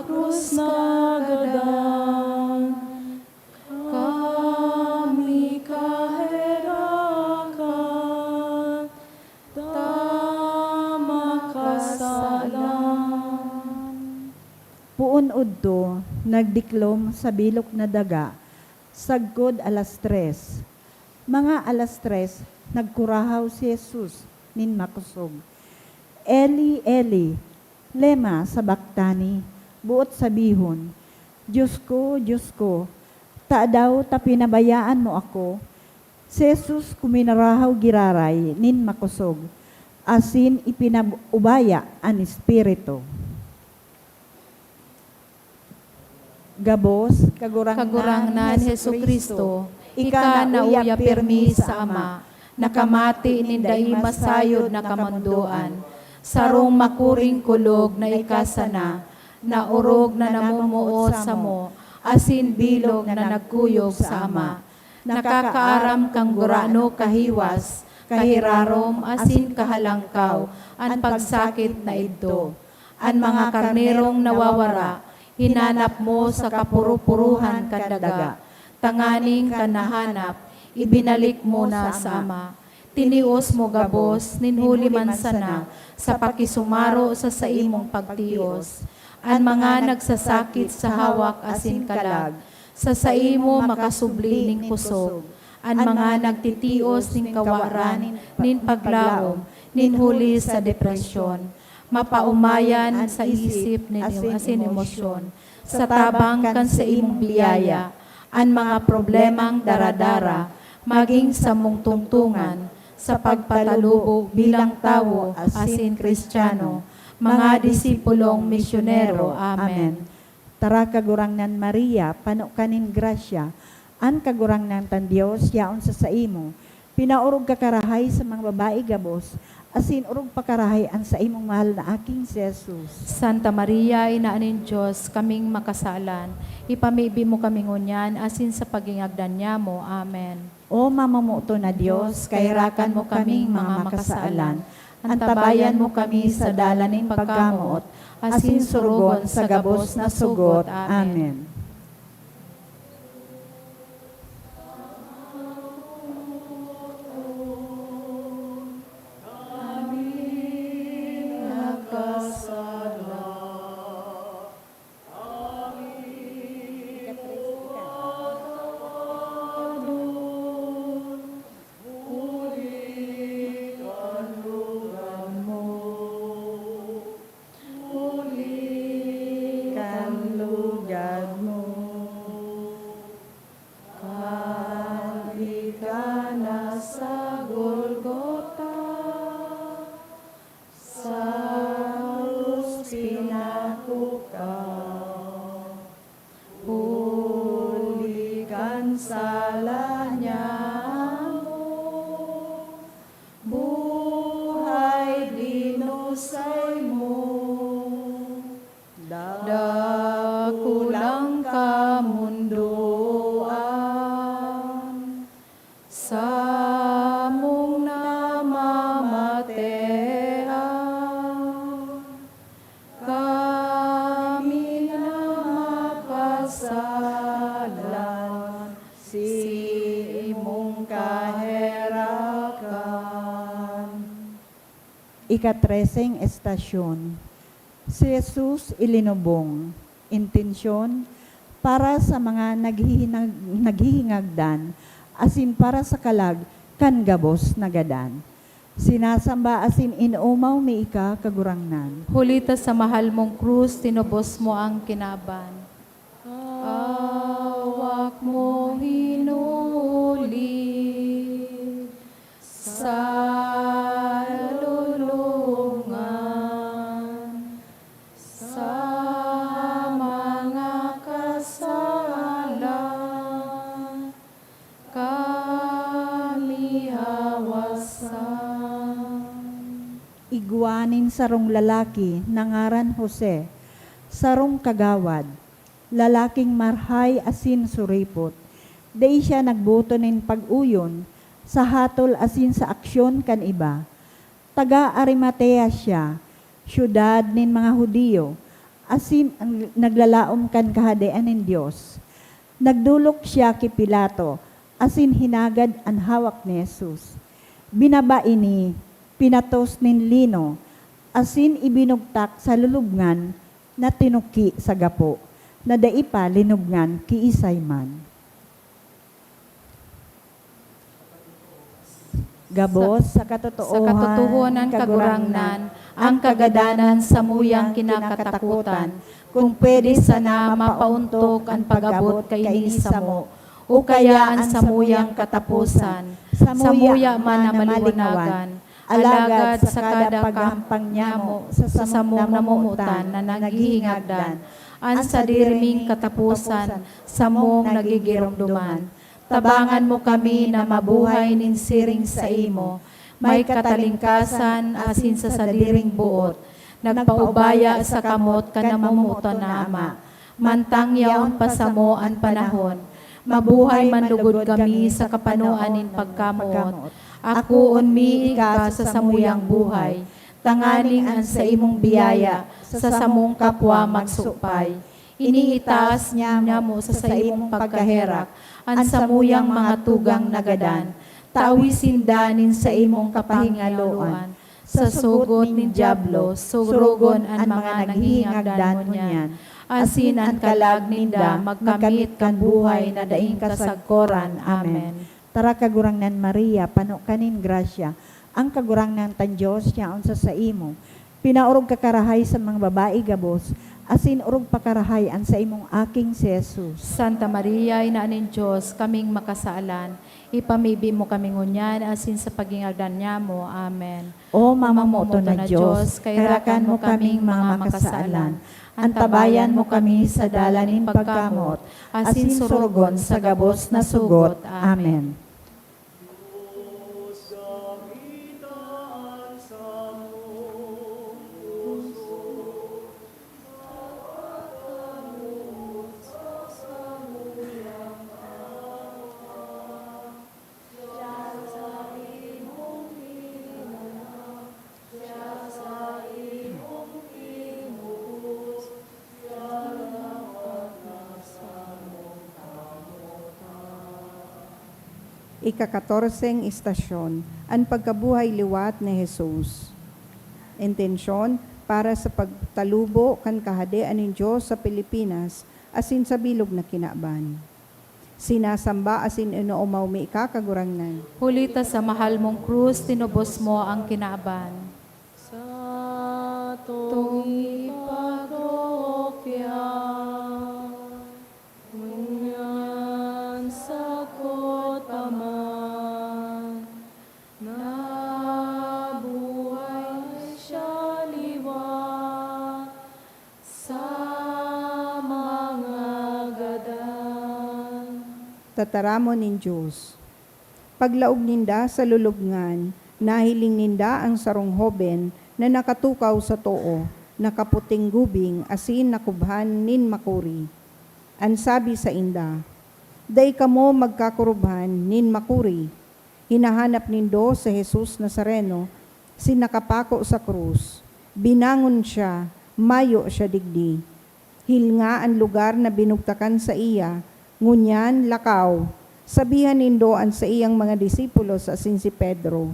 krus nagadan, kami kaherakan, tama kasalan. Puon udto, nagdiklom sa bilok na daga, sagkod 3:00. Mga 3:00, nagkurahaw si Jesus, nin makusog. Eli, Eli, lema sabaktani, buot sabihon, Diyos ko, ta daw ta pinabayaan mo ako. Si Jesus kuminarahaw giraray, nin makusog, asin ipinabubaya an Espiritu. Gabos, Kagurangnan Jesucristo, ika na uya permi sa Ama, nakamati nindai masayod na kamunduan, sarong makuring kulog na ikasana, na urog na namumuot sa mo, asin bilog na nagkuyog sa Ama. Nakakaaram kang gurano kahiwas, kahirarom asin kahalangkaw, an pagsakit na idto. An mga karnerong nawawara, hinanap mo sa kapuru-puruhan kandaga. Tanganing kanahanap, ibinalik mo na sa Ama. Tinios mo gabos, ninhuli man sana, sa pakisumaro sa saimong pagtios. An mga nagsasakit sa hawak asin kalag, sa saimo makasubli ning kusog. An mga nagtitios ning kawaran, nin paglaom, ninhuli sa depresyon. Mapaumayan sa isip ninyo asin emosyon. Sa tabang kan sa imong biyaya, an mga problemang daradara, maging sa mong tungtungan, sa pagpatalubo bilang tawo asin Kristiyano, mga disipulong misyonero. Amen. Tara kagurangnan Maria, pano kanin grasya, an kagurangnan tan Dios yaon sa saimo, pinaurog kakarahay sa mga babae gabos, asin urog pakarahay an sa imong mahal na aking si Jesus. Santa Maria, inaanin Diyos, kaming makasalan, ipamibi mo kami ngunyan, asin sa pagingagdan niya mo. Amen. O mamamuto na Dios, kahirakan mo kaming mga makasaalan, antabayan mo kami sa dalaning pagkamuot, asin surugon sa gabos na sugot. Amen. ka. Hulikan sala niya mo, buhay linusay mo. Dakulang kamunduan, sa mong namamatean, kami na mapasalan, si imong kaherakan. Ika-13 estasyon. Si Jesus ilinubong. Intensyon, para sa mga naghihingagdan, asin para sa kalag, kan gabos nagadan. Sinasamba asin inumaw mi ika kagurangnan. Hulita sa mahal mong krus, tinubos mo ang kinaban. Awak mo hinuli sa lulungan, sa mga kasalan, kami hawasan. Iguanin sarong lalaki, nangaran Jose, sarong kagawad, lalaking marhay asin suripot. Dai siya nagbuto nin pag-uyon, sa hatol asin sa aksyon kan iba. Taga Arimatea siya, syudad nin mga Hudiyo, asin ang naglalaom kan kahadean nin Diyos. Nagdulok siya ki Pilato, asin hinagad ang hawak ni Jesus. Binaba ini, pinatos nin lino, asin ibinugtak sa lulubngan na tinuki sa gapo, na daipa linubngan ki isay man. Gabos sa Katotohanan kagurangnan, ang kagadanan sa muyang kinakatakutan, kung pwede sana mapauntok ang pag-abot kay ni sa mo, o kaya ang sa muyang katapusan, sa muya man na maliwanagan, alagad sa kada paghampang niya mo, sa samong namumutan na naghihingagdan, ang sa diriming katapusan, sa mong nagigirumduman. Tabangan mo kami na mabuhay nin siring sa imo, may katalingkasan asin sa sadiring buot, nagpaubaya sa kamot kanamumutan na Ama, mantang yaon pa sa mo ang panahon, mabuhay manlugod kami sa kapanuan nin pagkamuot. Ako unmi ika sa samuyang buhay, tanganing ang sa imong biyaya, sa samong kapwa magsupay. Iniitaas niya mo sa imong pagkaherak, ang samuyang mga tugang nagadan, tawisin danin sa imong kapahingaloan, sa sugot ni Diablo, surugon ang mga naghihingagdan mo niyan, asin ang kalag ninda, magkamit kan buhay na daing kasagkoran. Amen. Tara kagurangnan Maria, pano kanin grasya, ang kagurangnan tan Diyos siya unsa sa imo. Pinaurog kakarahay sa mga babae gabos, asin urog pakarahay an sa imong aking si Jesus. Santa Maria, ina nin Diyos, kaming makasaalan, ipamibi mo kaming ngunyan, asin sa pagingagdan niya mo. Amen. O mamamoto na Diyos, kairakan mo kaming mga makasaalan. Antabayan mo kami sa dalanin pagkamot, asin surugon sa gabos na sugot. Amen. Ika-14 istasyon, ang pagkabuhay liwat ni Jesus. Intensyon, para sa pagtalubo kan kahadean ng Diyos sa Pilipinas, asin sa bilog na kinaban. Sinasamba asin inuumaw mi ikakagurangnan. Hulita sa mahal mong krus, tinubos mo ang kinaaban. Sa tuwing parokya, ngunyan sa kotaman, nabuhay siya liwat sa Tataramon nin Diyos. Paglaog ninda sa lulubngan, nahiling ninda ang sarong hoben na nakatukaw sa too, nakaputing gubing, asin nakubhan nin makuri. An sabi sa inda, day kamo magkakurubhan nin makuri. Hinahanap nindo sa Jesus Nazareno, sinakapako sa krus. Binangon siya, mayo siya digdi. Hilnga ang lugar na binugtakan sa iya, ngunyan lakaw. Sabihan nindo ang sa iyang mga disipulos asin si Pedro.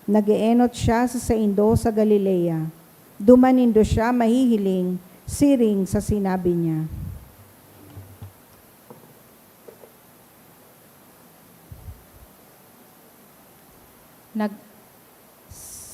Nageenot siya sa saindo sa Galilea. Dumanindo siya mahihiling, siring sa sinabi niya.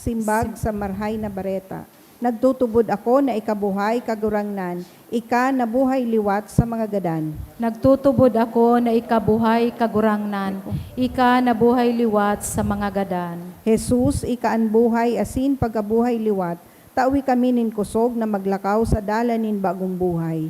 Simbag sa marhay na bareta. Nagtutubod ako na ikabuhay kagurangnan, ika nabuhay liwat sa mga gadan. Nagtutubod ako na ikabuhay kagurangnan, ika nabuhay liwat sa mga gadan. Jesus, ika ang buhay asin pagabuhay liwat, tawi kami nin kusog na maglakaw sa dala nin bagong buhay.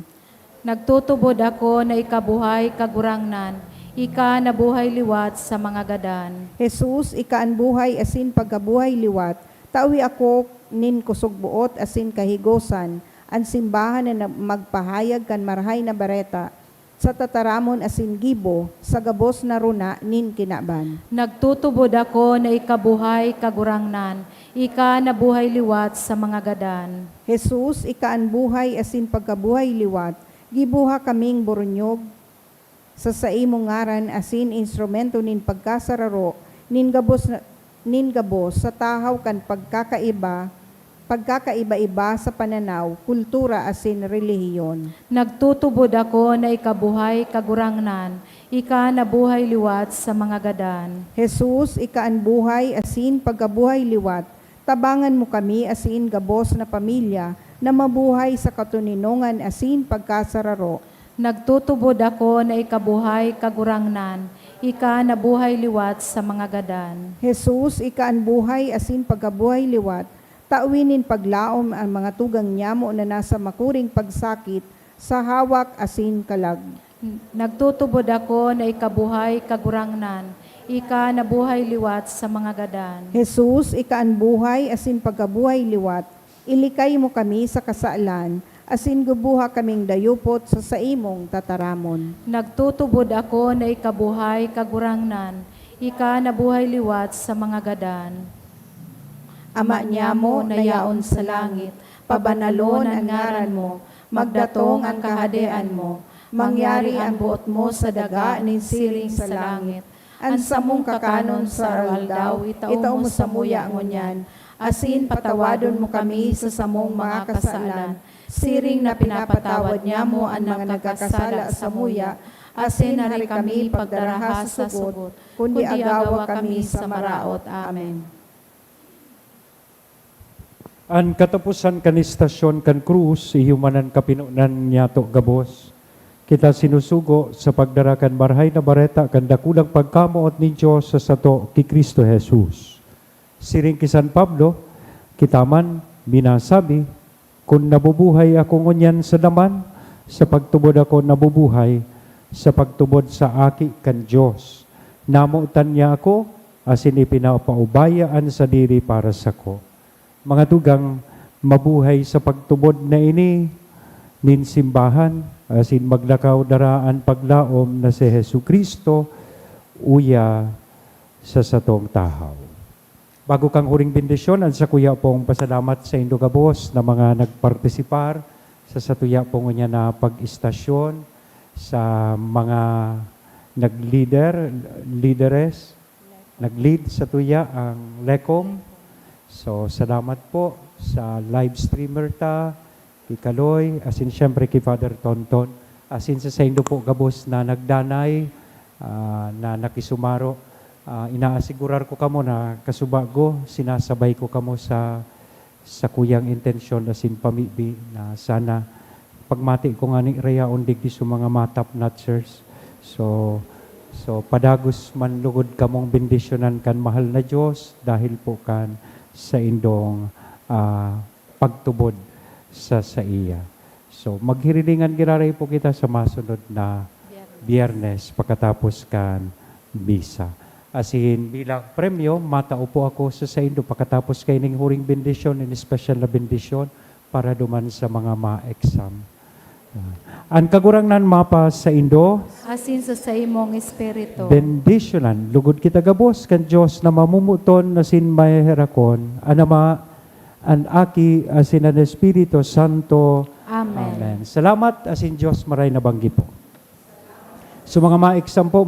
Nagtutubod ako na ikabuhay kagurangnan, ika nabuhay liwat sa mga gadan. Jesus, ika ang buhay asin pagabuhay liwat, tawi ako nin kusog buot asin kahigosan, ang simbahan na magpahayag kan marhay na bareta, sa tataramon asin gibo, sa gabos na runa nin kinaban. Nagtutubod ako na ikabuhay kagurangnan, ika nabuhay liwat sa mga gadan. Jesus, ika ang buhay asin pagkabuhay liwat, gibuha kaming burunyog, sa saimong ngaran asin instrumento nin pagkasararo, nin gabos sa tahaw kan pagkakaiba-iba sa pananaw, kultura asin relihiyon. Nagtutubod ako na ikabuhay kagurangnan, ika nabuhay liwat sa mga gadan. Jesus, ika ang buhay asin pagkabuhay liwat, tabangan mo kami asin gabos na pamilya na mabuhay sa katuninongan asin pagkasararo. Nagtutubod ako na ikabuhay kagurangnan, ika nabuhay liwat sa mga gadan. Jesus, ika ang buhay asin pagkabuhay liwat, tawinin paglaom ang mga tugang nyamo na nasa makuring pagsakit sa hawak asin kalag. Nagtutubod ako na ikabuhay kagurangnan, ika nabuhay liwat sa mga gadan. Jesus, ika ang buhay asin pagkabuhay liwat, ilikay mo kami sa kasaalan, asin gubuha kaming dayupot sa saimong tataramon. Nagtutubod ako na ikabuhay kagurangnan, ika nabuhay liwat sa mga gadan. Ama nyamo na yaon sa langit, pabanalon ang ngaran mo, magdatong ang kahadean mo, mangyari ang buot mo sa daga nin siring sa langit. Ang samong kakanon sa aldaw, itaw mo sa muya ngunyan, asin patawadon mo kami sa samong mga kasalan, siring na pinapatawad niya mo ang mga nagkakasala sa muya, asin na rin kami pagdaraha sa sugot, kundi agawa kami sa maraot. Amen. An katapusan kan istasyon kan krus, ihumanan kapinunan niya to gabos. Kita sinusugo sa pagdarakan marhay na bareta kan dakulang pagkamuot ni Diyos sa sato ki Kristo Jesus. Siring ki San Pablo, kitaman binasabi, kung nabubuhay ako ngunyan sa daman, sa pagtubod ako nabubuhay, sa pagtubod sa aki kan Diyos. Namutan niya ako, asin ipinapaubayaan sa diri para sa ko. Mga tugang mabuhay sa pagtubod na ini, nin simbahan, asin maglakaw daraan paglaom na si Jesu Kristo, uya sa satong tahaw. Bago kang huring bendisyon, ang sa kuya pong pasalamat sa Indo Gabos na mga nagpartisipar sa satuya pong niya na pag-istasyon, sa mga leaderess, nag-lead sa tuya ang LECOM. So, salamat po sa live streamer ta, kay Kaloy, asin siyempre kay Father Tonton, asin sa Indo po Gabos na nagdanay, na nakisumaro. Inaasigurar ko kamo na kasubago, sinasabay ko kamo sa kuyang intensyon asin pamibi na sana pagmati ko nga ni Rhea undig di sa mga matap nutsers. So padagos man lugod kamong bendisyonan kan mahal na Diyos dahil po kan sa indong pagtubod sa iya. So maghirilingan giraray po kita sa masunod na Biyernes pagkatapos kan misa. Asin bilang premyo, matao po ako sa Indo pagkatapos kay ning huring bendisyon, in special na bendisyon para duman sa mga ma-exam. Ang kagurangnan mapa sa Indo, Asin sa imong espiritu. bendisyonan, lugod kita gabos kan Diyos na mamumuton na sin maherakon, anama, an aki asin ang Espiritu Santo. Amen. Amen. Salamat asin Diyos maray na banggi po. So mga ma-exam po,